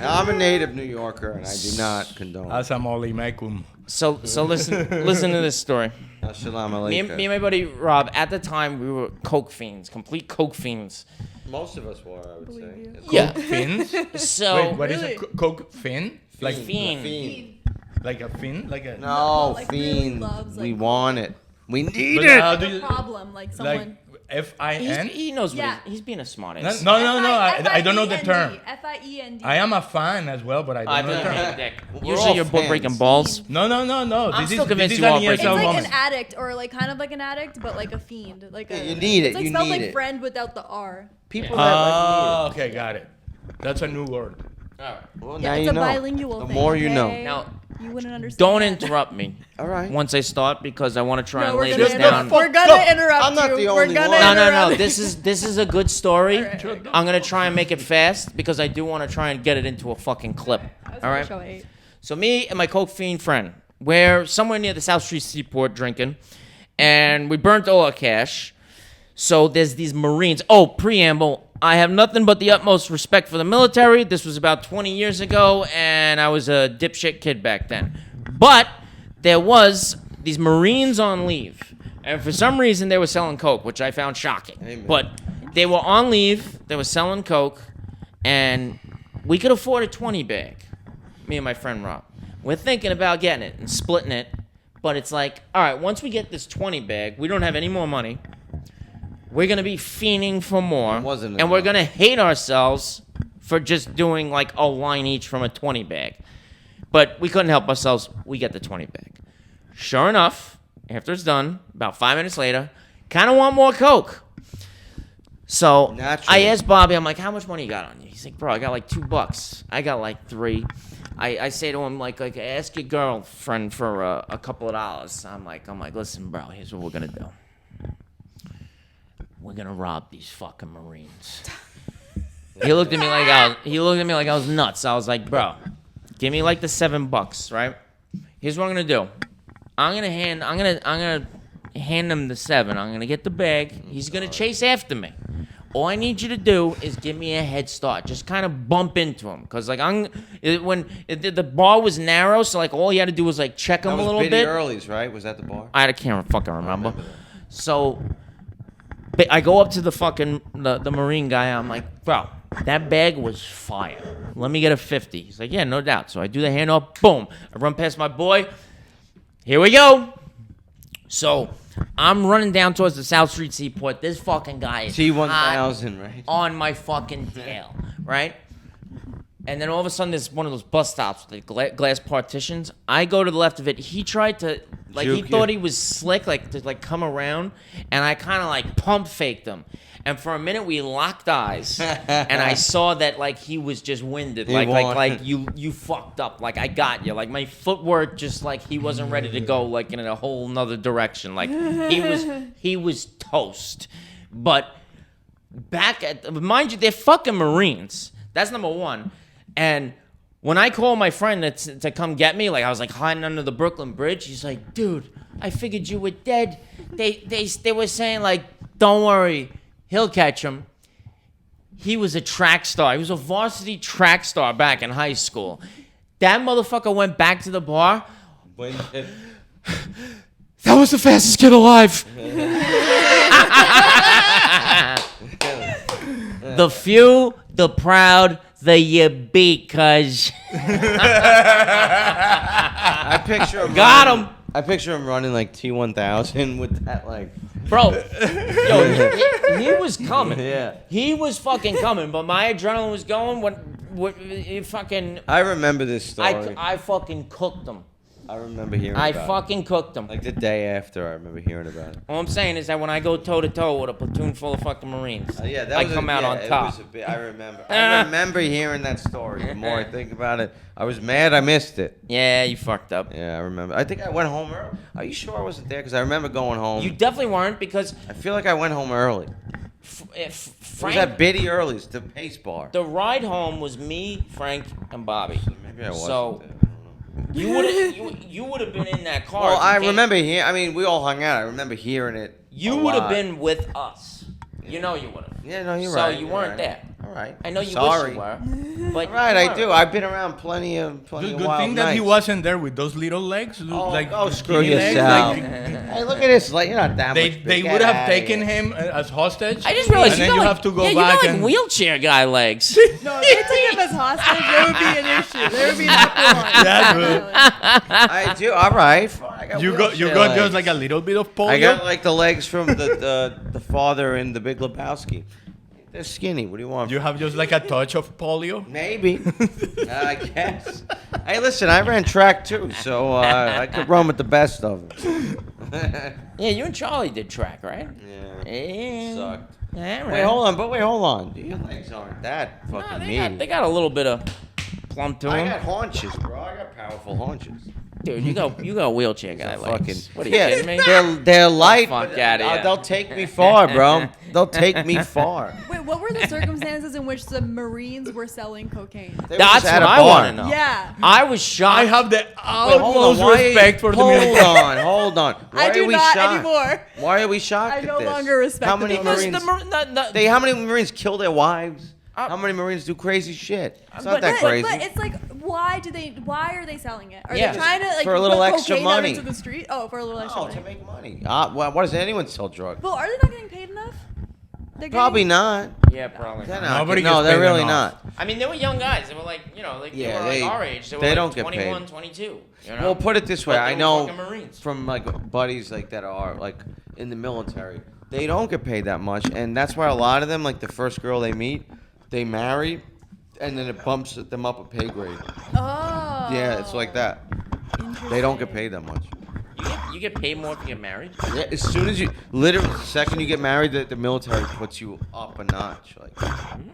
I'm a native New Yorker, and I do not condone. Assalamualaikum. So listen to this story. Assalamu Me alaikum. and my buddy Rob, at the time, we were coke fiends, complete coke fiends. Most of us were, I would Believe say. you. It's Yeah. Fins? So Wait, what is Really? it? Coke fin? Like Fiend. Fiend. like a fin? Like a No, Like, really fiend. loves, We like- want it. We need But it. how do The you problem, like someone. like F-I-N? He knows Yeah. what he's being a smart No, ass. no, I don't know the term. F-I-E-N-D. I am a fan as well, but I I don't know the feel term. like dick. We're Usually all you're fans. breaking balls. No. I'm This still is convinced this you is are an breaking It's ESL like moment. an addict, or like kind of like an addict, but like a fiend. Like a. You need it, It's like you spelled need like it. friend without the R. People that Oh, okay, got it. That's a new word. Well, Yeah, now it's you a know. bilingual The thing. more you know. okay? Now, You wouldn't understand. don't that. interrupt me All right. once I start because I want to try No, and we're lay gonna this interrupt. down. We're gonna Look, interrupt I'm not you. the We're only gonna one. No, interrupt. this is a good story. All right. I'm gonna try and make it fast because I do want to try and get it into a fucking clip. I was All gonna right. show 8. So me and my coke fiend friend, we're somewhere near the South Street Seaport drinking, and we burnt all our cash. So there's these Marines. Oh, preamble. I have nothing but the utmost respect for the military. This was about 20 years ago, and I was a dipshit kid back then. But there was these Marines on leave, and for some reason they were selling coke, which I found shocking. Amen. But they were on leave. They were selling coke, and we could afford a 20 bag. Me and my friend Rob. We're thinking about getting it and splitting it, but it's like, all right, once we get this 20 bag, we don't have any more money. We're going to be fiending for more, It wasn't and we're enough. going to hate ourselves for just doing like a line each from a 20 bag. But we couldn't help ourselves. We get the 20 bag. Sure enough, after it's done, about 5 minutes later, kind of want more Coke. So Naturally. I asked Bobby, I'm like, how much money you got on you? He's like, bro, I got like $2. I got like 3. I say to him, like ask your girlfriend for a couple of dollars. I'm like, listen, bro, here's what we're going to do. We're going to rob these fucking Marines. He looked at me like I was nuts. I was like, bro, give me like the $7, right? Here's what I'm gonna do. I'm gonna hand him the 7. I'm gonna get the bag. He's gonna chase after me. All I need you to do is give me a head start. Just kind of bump into him, cause like the bar was narrow, so like all you had to do was like check him That a was little Biddy bit. Early's, right? Was that the bar? I can't fucking remember. remember that. So I go up to the fucking the Marine guy. I'm like, bro, that bag was fire. Let me get a 50. He's like, yeah, no doubt. So I do the handoff. Boom. I run past my boy. Here we go. So I'm running down towards the South Street Seaport. This fucking guy is T1000, hot right? on my fucking tail, right? And then all of a sudden, there's one of those bus stops with the glass partitions. I go to the left of it. He tried to, like, he Juke thought you. he was slick, like, to, like, come around. And I kind of, like, pump faked him. And for a minute, we locked eyes. And I saw that, like, he was just winded. He Like, won. you fucked up. Like, I got you. Like, my footwork just, like, he wasn't ready to go, like, in a whole nother direction. Like, he was toast. But mind you, they're fucking Marines. That's number one. And when I called my friend to come get me, like I was like hiding under the Brooklyn Bridge, he's like, dude, I figured you were dead. They were saying like, don't worry, he'll catch him. He was a track star. He was a varsity track star back in high school. That motherfucker went back to the bar. That was the fastest kid alive. The few, the proud, the you beat, cuz. I picture him. Got running- him. I picture him running like T1000 with that like. Bro, yo, he was coming. Yeah. He was fucking coming, but my adrenaline was going when fucking. I remember this story. I fucking cooked him. I remember hearing I about fucking cooked him. it. Like the day after, I remember hearing about it. All I'm saying is that when I go toe to toe with a platoon full of fucking Marines, Yeah, that I was come a, out yeah, on it top. was a bit, I remember. I remember hearing that story. The more I think about it, I was mad I missed it. Yeah, you fucked up. Yeah, I remember. I think I went home early. Are you sure I wasn't there? Because I remember going home. You definitely weren't because I feel like I went home early. It was Frank, at Biddy Early's, the Pace Bar. the ride home was me, Frank, and Bobby. Maybe I wasn't So- there. I don't know. You would have been in that car. Well, if you I came. remember hearing. I mean, we all hung out. I remember hearing it. You a would have lot. been with us. You know you would have. Yeah, no, you're So right. you you're weren't right. there. All right. I know you Sorry. wish you were. But All right, you I weren't. do. I've been around plenty of Good wild thing that he nights. wasn't there with those little legs. Oh, screw skinny legs, yourself. like, Hey, look at this. Like, you're not that they much. they big. would Get have outta taken here. him as hostage. I just realized and you then got you like, have to go yeah, back you got like and wheelchair guy legs. No, if they took him as hostage, there would be an issue. There would be an uproar. Yeah, bro. I do. All right. Fine. I got you wheelchair got just legs. like a little bit of polio. I got like the legs from the father in The Big Lebowski. They're skinny. What do you want? You have just like a touch of polio. Maybe. I guess. Hey, listen, I ran track too, so I could run with the best of them. Yeah, you and Charlie did track, right? Yeah. Yeah. Sucked. Yeah, Wait, hold on. Your legs aren't that fucking No, meaty. they got a little bit of. plump to I him. got haunches, bro. I got powerful haunches. Dude, you got wheelchair guy legs. What are you yeah, kidding me? they're light. Fuck but, outta here. They'll take me far, bro. They'll take me far. Wait, what were the circumstances in which the Marines were selling cocaine? They were That's just at what a I bar. want to know. Yeah. I was shocked. I have the Wait, hold on. utmost Why are you- respect for the hold military. hold on. Why I do are we not shocked? anymore. Why are we shocked I at no this? longer respect How the many military. Marines? How many Marines kill their wives? How many Marines do crazy shit? It's not that crazy. But it's like, why are they selling it? Are Yeah. they trying to like For a little put extra cocaine out money. into the street? Oh, for a little extra Oh, money. to make money. Why does anyone sell drugs? Well, are they not getting paid enough? They're Probably getting, not. Yeah, probably. They're not. not. Nobody No, gets they're paid really enough. not. I mean, they were young guys. They were like, like Yeah, they they- were like our age. They were they like don't get 21, paid. 22. You know? Well, put it this way. But I they were know fucking Marines. from like buddies like that are like in the military. They don't get paid that much, and that's why a lot of them, like the first girl they meet, they marry, and then it bumps them up a pay grade. Oh. Yeah, it's like that. They don't get paid that much. You get paid more if you get married. Yeah, as soon as you, literally, the second you get married, the military puts you up a notch, like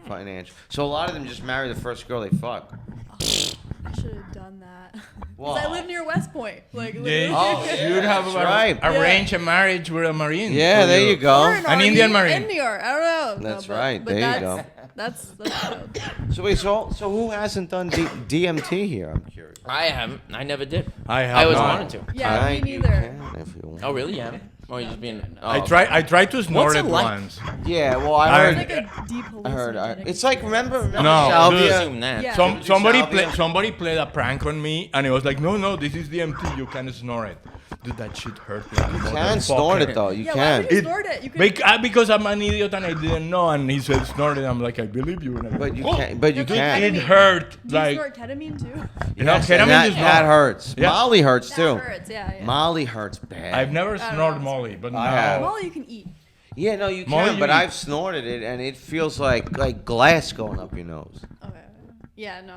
financial. So a lot of them just marry the first girl they fuck. I should have done that. 'Cause Wow. I live near West Point. Like, Yeah, Oh, you'd have that's right. arranged a marriage with a Marine. Yeah, for there you go. Or An Indian Marine. In New York. I don't know. That's No, right. But There you that's, go. That's dope. So wait, so who hasn't done DMT here? I'm curious. I haven't. I never did. I have I always not. wanted to. Yeah, Alright, me you neither. can if you want. Oh, really? Yeah. Or you just being. Oh, I tried to snort What's it it like? once. Yeah, well, I I- heard. It's like a deep I heard. hallucinogenic It's like remember No, Salvia? assume that. Yeah. Somebody Salvia? somebody played a prank on me, and it was like, no, this is DMT. You can snort it. Dude, that shit hurt me. You can snort it though. You Yeah, why can. would you snort it? You could. Because I'm an idiot and I didn't know, and he said snort it. I'm like, I believe you. And I'm But like, you "Oh." can. But you Dude, can. It hurt. Do you Like, snort ketamine too? Yes, ketamine and that, is not- that hurts. Yeah. Molly hurts That too. hurts, yeah. Molly hurts bad. I've never don't snorted know. Molly, but I now have. Well, you can eat. Yeah, no, you Molly, can. But you- I've snorted it, and it feels like glass going up your nose. Okay. Yeah, no.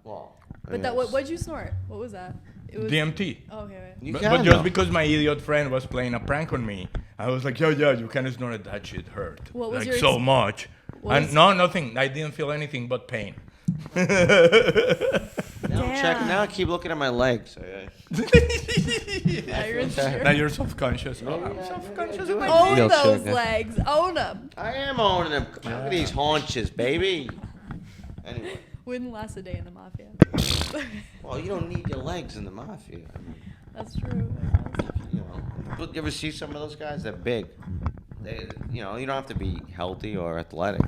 Well, But that, what'd you snort? What was that? It was. DMT. Oh, okay, wait. You But, can. but just though. because my idiot friend was playing a prank on me, I was like, yeah, you can snort it. That shit hurt. What was like your so ex- much. what And was- no, nothing. I didn't feel anything but pain. Now I'm Damn. checking. Now I keep looking at my legs. Yeah, you're insecure. Now you're self-conscious. Oh, I'm self-conscious. do of it. my Own Real those chick, yeah. legs. Own them. I am owning them. Look at these haunches, baby. Anyway, Wouldn't last a day in the mafia. well, you don't need your legs in the mafia. I mean, That's true. I guess. you know, but you ever see some of those guys? They're big. They, you don't have to be healthy or athletic.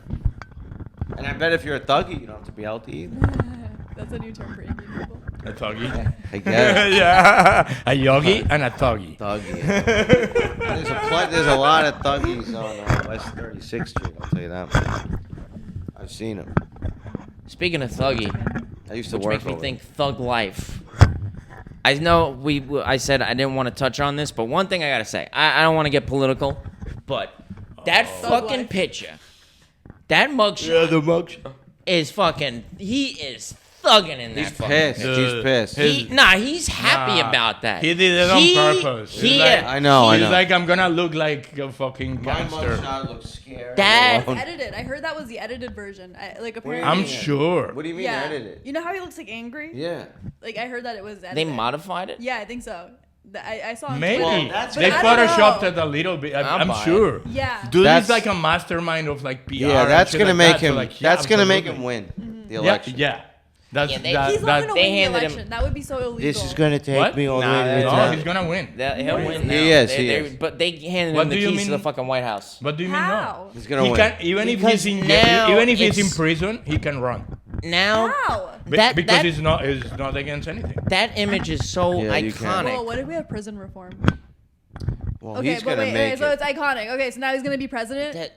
And I bet if you're a thuggy, you don't have to be healthy either. That's a new term for Indian people. A thuggy. I guess. Yeah. A yogi and a thuggy. Thuggy. There's a lot of thuggies on West 36th Street. I'll tell you that much. I've seen them. Speaking of thuggy, I used to which work makes me over think thug life. I know I said I didn't want to touch on this, but one thing I gotta say, I don't want to get political, but that Thug fucking life. picture, that mugshot the mugshot. is fucking. He is thugging in that. He's fucking pissed. picture. He's pissed. He's happy Nah, about that. he did it on purpose. He, He's like- I know. He's like, I'm gonna look like a fucking My gangster. mugshot looks scary. That- It's edited. I heard that was the edited version. Like apparently. I'm Yeah. sure. What do you mean yeah. edited? You know how he looks like angry? Yeah. Like I heard that it was edited. they modified it. Yeah, I think so. I saw on Maybe. Twitter. Well, that's- They But I don't photoshopped know. it a little bit. I'll I'm buy it. sure. Yeah. Dude That's- is like a mastermind of like PR. Yeah, and that's shit gonna like make that. So, him. like, yeah, That's gonna make absolutely. him win the Yeah, election. yeah. That's Yeah, they- that. He's not that gonna they win the handed him- election. That would be so illegal. This is gonna take What? me all the Nah, way to the that's- no, top. he's gonna win. He'll win now. He is, he They- is. But they handed What him the do you keys to mean? the fucking White House. What do you mean How? He's gonna He win. can even if Because he's in now even if he's in it's- prison, he can run. Now How? Because it's not against anything. that image is so Yeah, you can. iconic. Well, what if we have prison reform? Well, Okay, he's but gonna wait, make so it. it's iconic. Okay, so now he's gonna be president.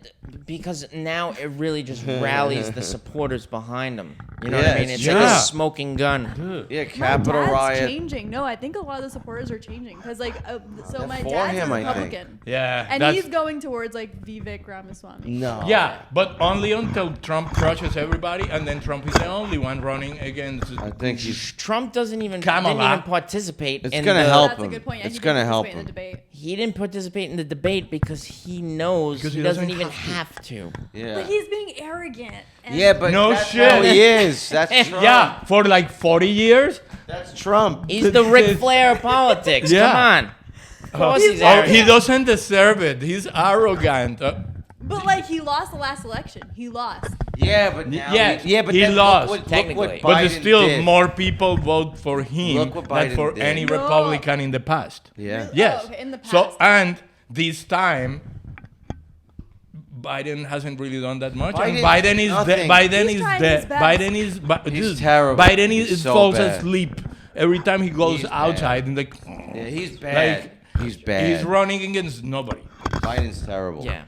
Because now it really just rallies the supporters behind him. You know what Yeah, I mean? It's it's like a true. smoking gun. Yeah, My Capitol dad's riot. changing. No, I think a lot of the supporters are changing because like so They're my for dad's him, a I think. Republican Yeah. and that's, he's going towards like Vivek Ramaswamy. No. yeah, but only until Trump crushes everybody, and then Trump is the only one running against. I think he's. Trump didn't even Kamala. participate It's in gonna the, help That's a him. good point. Yeah, It's he gonna didn't help participate in him. the debate. He didn't participate in the debate because he knows Because he he doesn't doesn't even have have to. Yeah. But he's being arrogant. And Yeah, but No that's shit. how he is. That's Trump. Yeah, for like 40 years. That's Trump. He's the Ric Flair of politics. Yeah. Come on. Of course he's Oh, arrogant. he doesn't deserve it. He's arrogant. But like he lost the last election. He lost. Yeah, but now Yeah, but he then lost. Look what Technically. But there's Biden still did. more people vote for him Look what than Biden for did. any No. Republican in the past. Yeah. Yes. Oh, okay, in the So past. and this time, Biden hasn't really done that much. And Biden's Biden is nothing. Biden He's is trying dead. his best. Biden is He's dude, terrible. Biden He's is so falls bad. asleep every time he goes He's bad. outside and like Yeah, he's bad. He's bad. he's running against nobody. Biden's terrible. Yeah.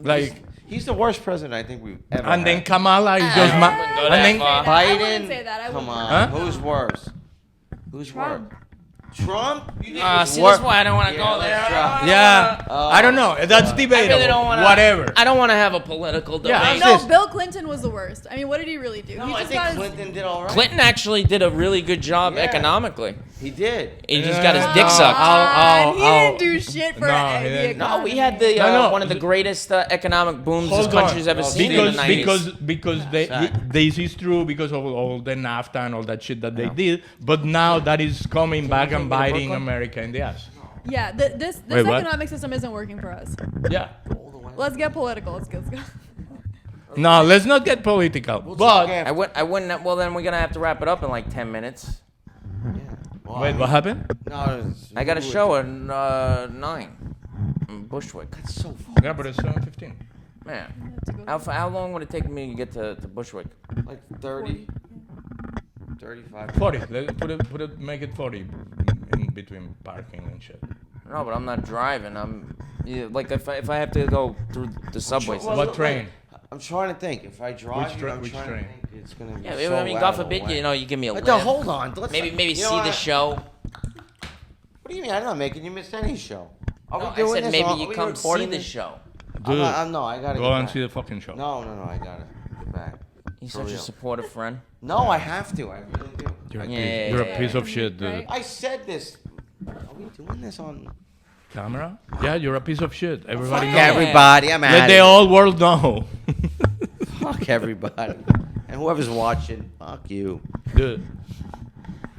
Like He's the worst president I think we've ever and then had. Kamala is just I wouldn't go and that then far. I Biden. wouldn't say that. I Come wouldn't. on. Huh? Who's worse? Who's Trump. worse? Trump? You think See, it's that's worse? why I don't want to Yeah, go let's there. try. yeah, I don't know. That's I debatable. really don't want to. Whatever. I don't want to have a political debate. Yeah. No, this? Bill Clinton was the worst. I mean, what did he really do? No, he I just think got his, Clinton did all right. Clinton actually did a really good job Yeah. economically. He did. He just got his dick No. sucked. God, he I'll- didn't do shit for No, he the didn't. No, we economy. had the No. one of the greatest economic booms this Hold country's on. ever seen in the because 90s. because Sad. this is true because of all the NAFTA and all that shit that they did, but now that is coming back and biting America in the ass. Yeah, this Wait, what? economic system isn't working for us. Yeah. Let's get political. Let's go. No, let's not get political. But I wouldn't. Well, then we're gonna have to wrap it up in like 10 minutes. Well, wait, what happened? No, it's- I got a show at 9 in Bushwick. That's so far. Yeah, but it's 7:15. Man, how long would it take me to get to Bushwick? Like 30, 35. 40. Put it. Make it 40 in between parking and shit. No, but I'm not driving. Like if I have to go through the subway. Well, What train? I'm trying to think. If I drive, Which tra- I'm which trying train? to think it's gonna be Yeah, so I mean, out God of the forbid, way. you know, you give me a But lift. no, hold on. Let's Maybe you see know the what? show. What do you mean? I'm not making you miss any show. Are No, we I doing said this? maybe Are you we come see recording the this? show. Dude, No, I gotta go get and back. see the fucking show. No, I gotta get back. You're For such a real. supportive friend. No, I have to. I really do. You're, a, Yeah, piece, yeah, you're yeah, a piece of shit, dude. Right? I said this. Are we doing this on? Camera? Yeah, you're a piece of shit. Everybody Fuck knows. Everybody, I'm Let at the it. whole world know. Fuck everybody. And whoever's watching, fuck you. Dude.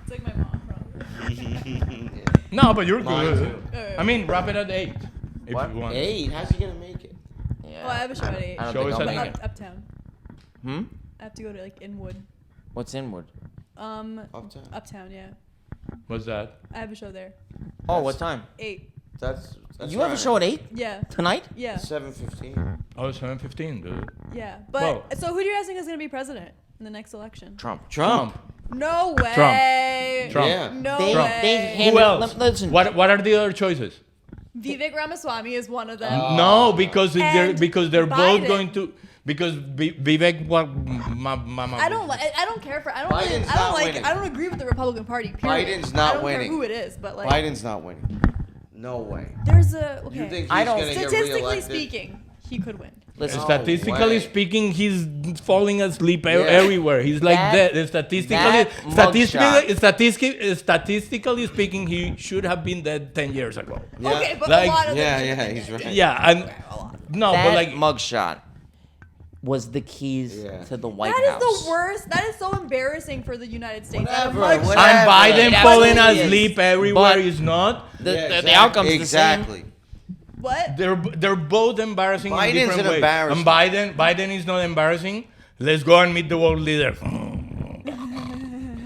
It's like my mom, probably. No, but you're Mine good. too. I mean, wrap it at 8 if What? you want. 8? How's he gonna make it? Yeah. Oh, I have a show at 8. I don't Show think us I'll at make eight. it. Uptown. Hmm? I have to go to like Inwood. What's Inwood? Uptown. Uptown, yeah. What's that? I have a show there. Oh, what time? 8. That's You have a show at 8 Yeah. tonight? Yeah. 7:15. Oh, 7:15, dude. Yeah. But Whoa. so who do you guys think is gonna be president in the next election? Trump. Trump. No way. Trump. Yeah. No They- Trump. way. they- Who else? Listen. What are the other choices? Vivek Ramaswamy is one of them. No, because they're And because they're both Biden. going to because Vivek mama. I don't care for. I don't. Really, Biden's I not don't like. winning. I don't agree with the Republican Party. Period. Biden's not I don't winning. care who it is, but like, Biden's not winning. No way. there's a. Okay. You think he's I don't- gonna get Statistically reelected? speaking, he could win. Listen. No Statistically way. speaking, he's falling asleep Yeah. everywhere. He's like That- dead. that Statistically speaking, he should have been dead 10 years ago. Yeah. Okay, but Like- a lot of Yeah, them yeah, should he's have been right. Yeah, and no, that but like mugshot was the keys Yeah. to the White That House. is the worst. That is so embarrassing for the United States. That a Whatever, mugshot- whatever. and Biden It falling absolutely is. asleep everywhere But- is not. The, Yeah, the outcome's exactly. What? They're both embarrassing Biden's in different an ways. embarrassment. And Biden is not embarrassing. Let's go and meet the world leader.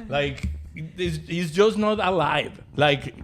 Like he's just not alive. Like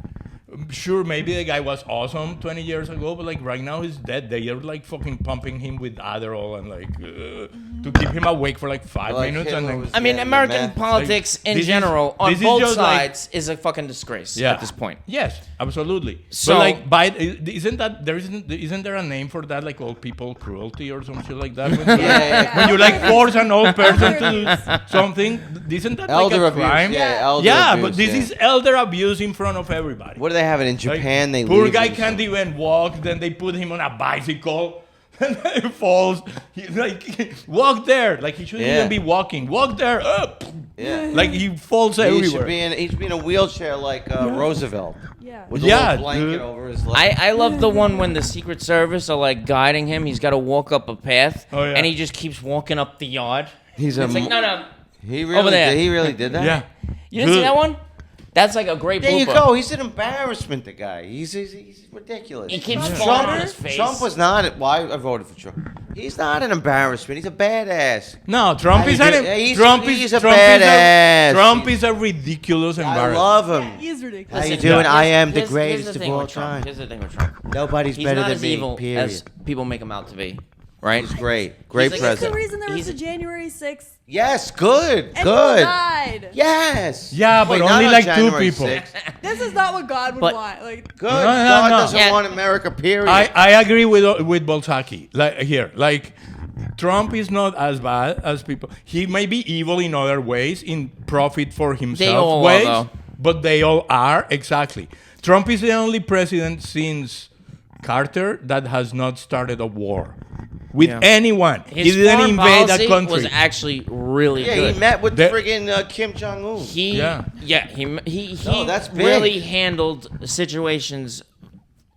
sure, maybe the guy was awesome 20 years ago, but like right now he's dead. They are like fucking pumping him with Adderall and like to keep him awake for like 5 Like minutes and Hitler then was- I mean, Yeah, the American meth. politics Like, in this is- general, on this is both just like- sides, is a fucking disgrace yeah. at this point. Yes, absolutely. So- but like, Biden, isn't there a name for that, like old people cruelty or some shit like that? When, Yeah. when you like force an old person to do something, isn't that Elder like a abuse. crime? Yeah, elder Yeah, abuse, but this yeah. is elder abuse in front of everybody. What do they have it in Like, Japan? They poor leave guy him can't so- even walk. Then they put him on a bicycle. And then he falls. He, like, walk there. Like, he shouldn't Yeah. even be walking. Walk there. Up. Yeah. Like, he falls He everywhere. should be in a wheelchair like Roosevelt. Yeah. With a Yeah, little blanket dude. over his leg. I love the one when the Secret Service are like guiding him. He's got to walk up a path, Oh, yeah. and he just keeps walking up the yard. He's It's like, no. He over really there. he really did that. Yeah. You didn't see Dude. that one? That's like a great There you blooper. go. He's an embarrassment. The guy. He's ridiculous. He keeps Trump- falling on his face. Trump was not. Why I voted for Trump. He's not an embarrassment. He's a badass. No, Trump How is you an do- he's- Trump he's is a Trump badass. Trump is a ridiculous I embarrassment. love him. Yeah, he's ridiculous. How you Listen, doing? I am the here's greatest thing of all with Trump. time. Here's the thing with Trump. Nobody's He's better not than as me. evil Period. as people make him out to be, right? He's great. Great He's like- He's the president. reason there was He's- the January 6th. Yes, good, And people good. died. Yes. Yeah, but Wait, only not on like two January people. 6th. This is not what God would But- want. Like, Good. No, no, God no. doesn't Yeah. want America. Period. I agree with Bolsaki. Like here, like Trump is not as bad as people. He may be evil in other ways, in profit for himself all are, ways, though. but they all are exactly. Trump is the only president since Carter that has not started a war with Yeah. anyone. His He didn't foreign invade a policy country. was actually really yeah, good. he met with That- friggin' Kim Jong Un. He Yeah. he No, that's big. really handled situations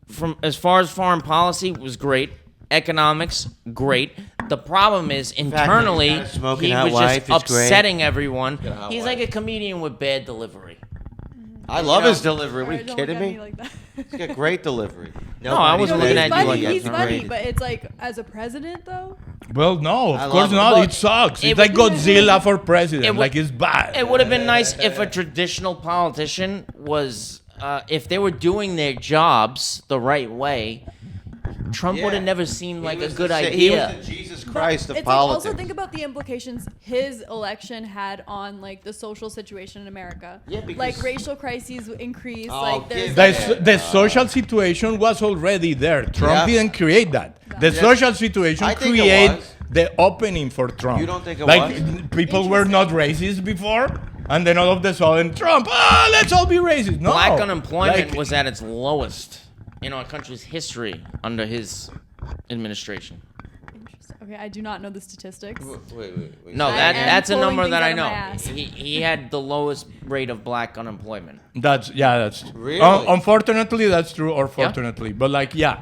from as far as foreign policy was great, economics great. The problem is fact, internally he's got a smoking he hot was wife just is great. upsetting everyone. Got a hot He's wife. like a comedian with bad delivery. I love know- his delivery. What, are alright, you don't kidding look at me? like that. He's got great delivery. No, I wasn't No, looking he's at you funny. like that. He's It's funny, great. but it's like as a president though. Well, no, I of course love it. not. But It sucks. it It's like would- Godzilla for president. it would- Like, it's bad. It would have been nice if a traditional politician was, if they were doing their jobs the right way. Trump Yeah. would have never seemed like He a was good the- idea. He was the Jesus But Christ of it's politics. Like also think about the implications his election had on like the social situation in America. Yeah, because- like racial crises increase. Oh, like there's give like, The social situation was already there. Trump Yeah. didn't create that. The Yeah. social situation I think it created was. the opening for Trump. You don't think it like, was? people were not racist before, and then all of a sudden, Trump, let's all be racist. No. Black unemployment Like, was at its lowest in our country's history under his administration. Interesting. Okay, I do not know the statistics. Wait. No, I that am that's a pulling number things that out I of my know. ass. He had the lowest rate of black unemployment. That's Really? Unfortunately, that's true, or fortunately, but like, yeah,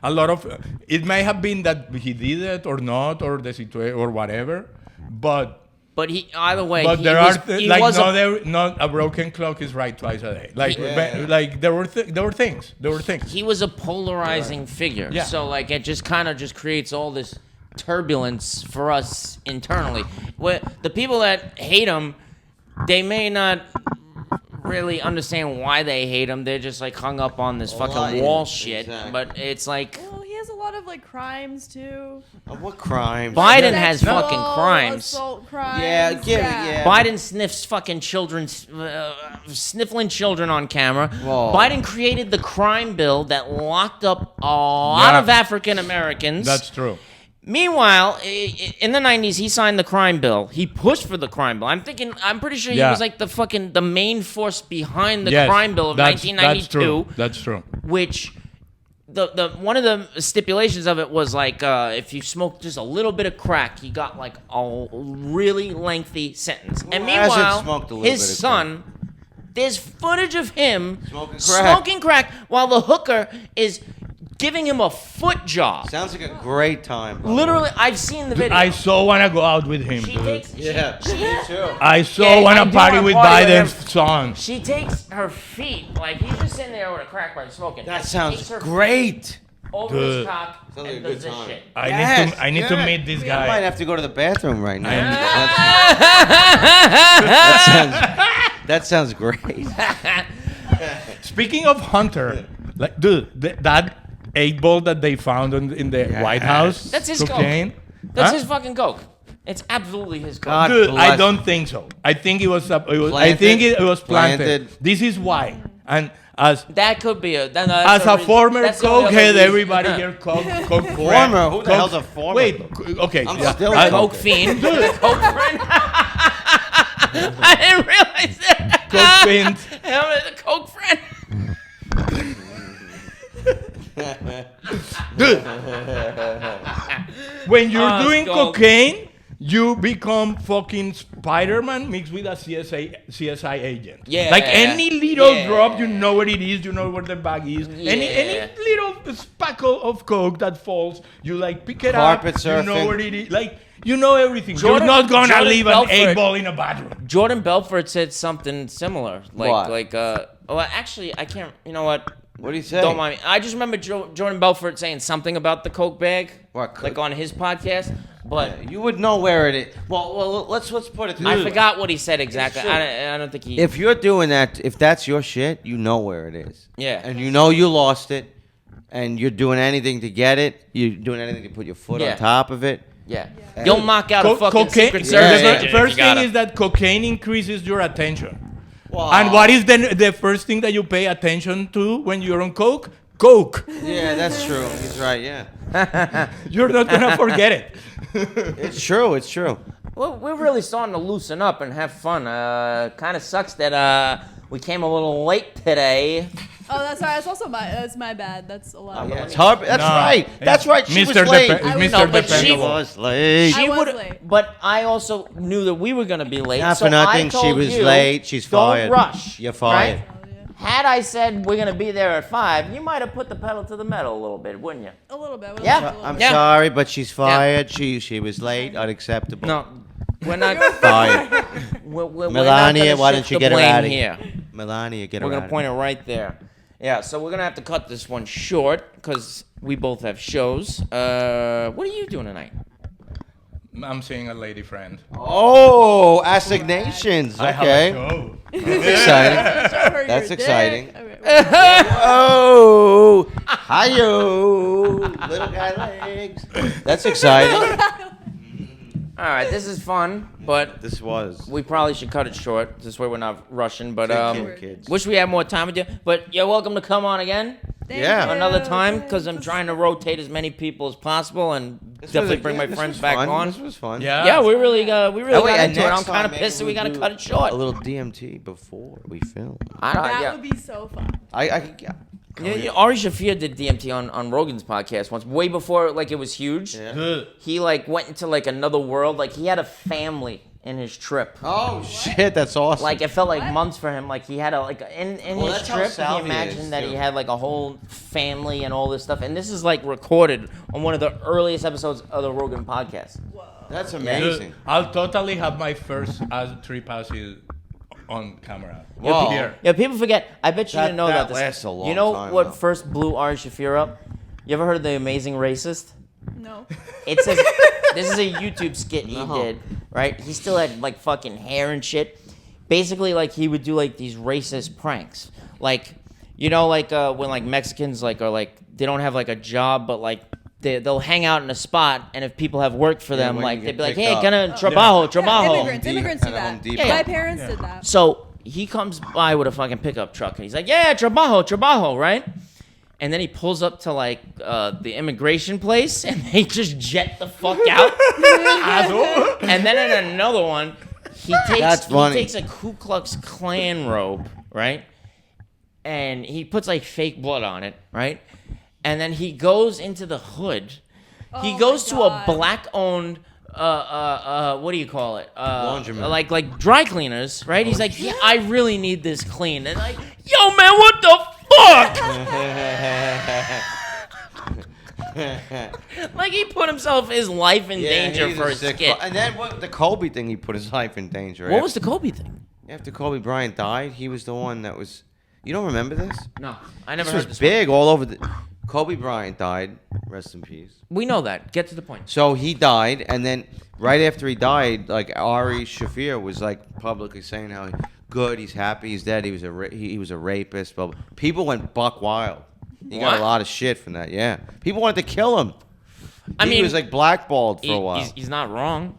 a lot of it may have been that he did it or not, or the situation or whatever, but But he either way, but he there was, are he like was not a broken clock is right twice a day. Like Yeah. like there were things. he was a polarizing figure. Yeah. So like it just kind of just creates all this turbulence for us internally. Where the people that hate him, they may not really understand why they hate him. They're just like hung up on this fucking Lying. wall shit. Exactly. But it's like Well, he has a lot of like crimes too. What crimes? Biden has Sexual fucking crimes. Assault crimes. Yeah, give it, yeah. Biden sniffs fucking children, sniffling children on camera. Whoa. Biden created the crime bill that locked up a lot Yeah. of African Americans. That's true. Meanwhile, in the 90s, he signed the crime bill. He pushed for the crime bill. I'm pretty sure he Yeah. was like the main force behind the Yes, crime bill of that's 1992, true. That's true. which the one of the stipulations of it was like if you smoked just a little bit of crack, you got like a really lengthy sentence. And Who hasn't meanwhile, smoked a little his bit of son, there's footage of him Smoking crack. while the hooker is giving him a foot job. Sounds like a great time. by the way. Literally, I've seen the video. I so wanna go out with him, She dude. takes Yeah, me too. I so Yeah, I wanna do party wanna with party with Biden's son. she takes her feet like he's just sitting there with a crack pipe smoking. That Takes sounds her great. feet over his Good. cock Sounds like and a good does this time. shit. I need to yeah. meet this I might guy. have to go to the bathroom right now. Ah! That sounds great. Speaking of Hunter, like, dude, that 8 ball that they found in the White House, That's his cocaine. coke. That's Huh? his fucking coke. It's absolutely his coke. God Dude, I bless. don't think so. I think it was. I Planted? think it was planted. Planted. This is why. And as That could be a. as a former that's the only other cokehead, reason. everybody here coke. Former? Who the hell's a former? Wait, okay. I'm yeah. still I- Coke fiend. Coke friend. I didn't realize that. Coke fiend. I'm a Coke friend. Dude, when you're Oh, it's doing gold. cocaine, you become fucking Spider-Man mixed with a CSI agent. Yeah. Like any little Yeah. drop, you know what it is, you know where the bag is. Any Yeah. little speckle of coke that falls, you like pick it Carpet up, you know surfing. where it is. Like, you know everything. Jordan- you're not gonna Jordan leave an Belfort- 8-ball in a bathroom. Jordan Belfort said something similar. What? Well, actually, I can't. You know what? What do you say? Don't mind me. I just remember Jordan Belfort saying something about the Coke bag, What, like on his podcast. But You would know where it is. Well, let's put it. I forgot what he said exactly. It's true. I don't think he. If you're doing that, if that's your shit, you know where it is. Yeah. And you know you lost it, and you're doing anything to get it. You're doing anything to put your foot Yeah. on top of it. yeah. Yeah. You'll knock out a fucking Cocaine. Secret Yeah, Service yeah. agent. if First you gotta. thing is that cocaine increases your attention. Well, And what is the first thing that you pay attention to when you're on coke? Coke. Yeah, that's true. He's right. Yeah, You're not gonna forget it. it's true. It's true. Well, we're really starting to loosen up and have fun. Kind of sucks that we came a little late today. Oh, that's sorry. That's my bad. That's a lot. Yeah, it's hard. That's No, right. That's it's right. She was Mr. late. Dep- I was- Mr. No, but she Dependable. was late. I was would've- late. But I also knew that we were gonna be late. Not so for nothing. I She told was you, late. She's don't fired. rush. You're fired. right? Had I said we're gonna be there at 5, you might have put the pedal to the metal a little bit, wouldn't you? A little bit. Yeah. A little I'm bit. Yeah. sorry, but she's fired. She was late. Unacceptable. No, we're not. Fired. We're Melania, not gonna why don't shift you the get her blame outta here? Melania, get We're her gonna out. point it right there. Yeah, so we're gonna have to cut this one short because we both have shows. What are you doing tonight? I'm seeing a lady friend. Oh, assignations. I have Okay. a show. That's exciting. Show her That's your exciting. dick. Okay, Oh, hi-yo. Little guy legs. That's exciting. All right, this is fun, but This was. we probably should cut it short. This way we're not rushing. But Take care, kids. wish we had more time with you. But you're welcome to come on again Thank Yeah. you. another time because I'm Thanks. trying to rotate as many people as possible and definitely bring my friends back on. This was fun. Yeah. Yeah, we really got Oh, wait, into and it. I'm next kind time of maybe pissed that we we'll got to do cut it short. A little DMT before we film. I don't. That Yeah. would be so fun. Yeah, Ari Shafir did DMT on Rogan's podcast once, way before like it was huge. Yeah. Good. He like went into like another world. Like he had a family in his trip. Oh shit, that's awesome. Like it felt like What? months for him. Like he had a like in Well, his that's how trip. He Salvi imagined is, that too. he had like a whole family and all this stuff. And this is like recorded on one of the earliest episodes of the Rogan podcast. that's amazing. Good. I'll totally have my first trip passes on camera. Wow. Here. Yeah, people forget. I bet you That- didn't know that about this. lasts a long you know time, what though. first blew Ari Shafir up? You ever heard of The Amazing Racist? No. It's a this is a YouTube skit he No. did, right? He still had like fucking hair and shit. Basically, like he would do like these racist pranks, like you know, like when like Mexicans like are like they don't have like a job, but like they'll hang out in a spot, and if people have work for Yeah, them, when like you they'd get be like, picked hey, up. kind of trabajo, trabajo. Yeah, immigrants do At a Home that. Depot. My parents did that. So he comes by with a fucking pickup truck, and he's like, yeah, trabajo, trabajo, right? And then he pulls up to like the immigration place, and they just jet the fuck out. And then in another one, That's funny. he takes a Ku Klux Klan robe, right? And he puts like fake blood on it, right? And then he goes into the hood. He Oh goes my to a God. black-owned what do you call it? Laundromat. Like dry cleaners, right? He's like, yeah, I really need this clean. And like, yo, man, what the fuck? Like he put his life in danger he's for a his sick skit. And then the Kobe thing, he put his life in danger. What was the Kobe thing? After Kobe Bryant died, he was the one that was. You don't remember this? No, I never This heard was this. big all over the. Kobe Bryant died. Rest in peace. We know that. Get to the point. So he died, and then right after he died, like Ari Shafir was like publicly saying how good, he's happy, he's dead. He was he was a rapist. But people went buck wild. He got What? a lot of shit from that. Yeah, people wanted to kill him. I He mean, was like blackballed for a while. He's not wrong.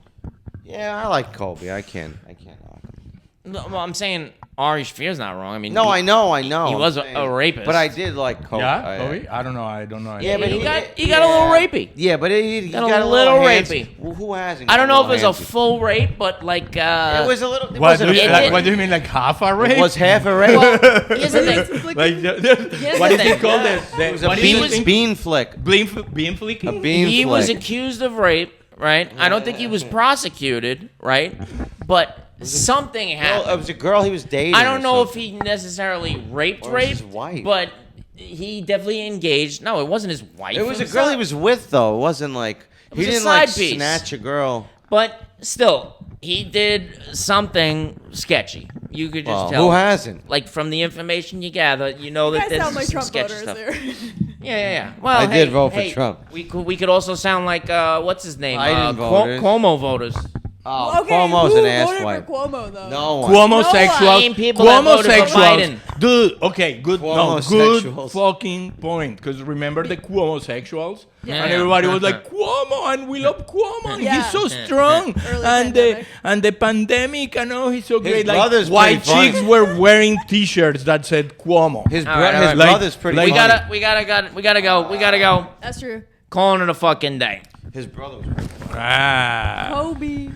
Yeah, I like Kobe. I can't knock him. No, well, I'm saying Ari Shaffir's not wrong. I mean, No, I know. He was a rapist. But I did like Kobe. Yeah, Kobe? I don't know. I don't know. Yeah, but he got a little rapey. Yeah, but he Got got a little handsy. rapey. Well, who hasn't? I don't know if it was a handsy? full rape, but like It was a little. It What wasn't do, a you, it like, did- what do you mean, like half a rape? It was half a rape. Well, here's the thing. like, Here's what the is thing. it called? It was a What is bean, the thing? bean flick. Bean flicking? A bean He flick. was accused of rape, right? I don't think he was prosecuted, right? But something Well, it happened. was a girl he was dating. I don't or know if something. he necessarily raped, Or it was his wife. but he definitely engaged. No, it wasn't his wife. It was a girl he was with, though. It wasn't like he was a didn't like side piece. snatch a girl. But still, he did something sketchy. You could just Well, tell. who hasn't? Like from the information you gather, you know You that guys there's sound like some Trump sketchy voters stuff. there. Yeah. Well, I did vote for hey, Trump. We could also sound like what's his name? Biden voters. Cuomo voters. Oh, Okay, Cuomo's who an voted asswipe. for Cuomo though? No one. Cuomo Same people that voted for Biden. Dude, okay, good. No, good Cuomo-sexuals. fucking point. Because remember the Cuomo-sexuals? Yeah. And everybody was like, Cuomo, and we love Cuomo, and Yeah. he's so strong. Early and pandemic. the pandemic, I know he's so great. Like, brother's white pretty funny. chicks were wearing T-shirts that said Cuomo. His, All right, all his right. brother's pretty like- We funny. gotta go. That's true. Calling it a fucking day. His brother was Ah. Kobe.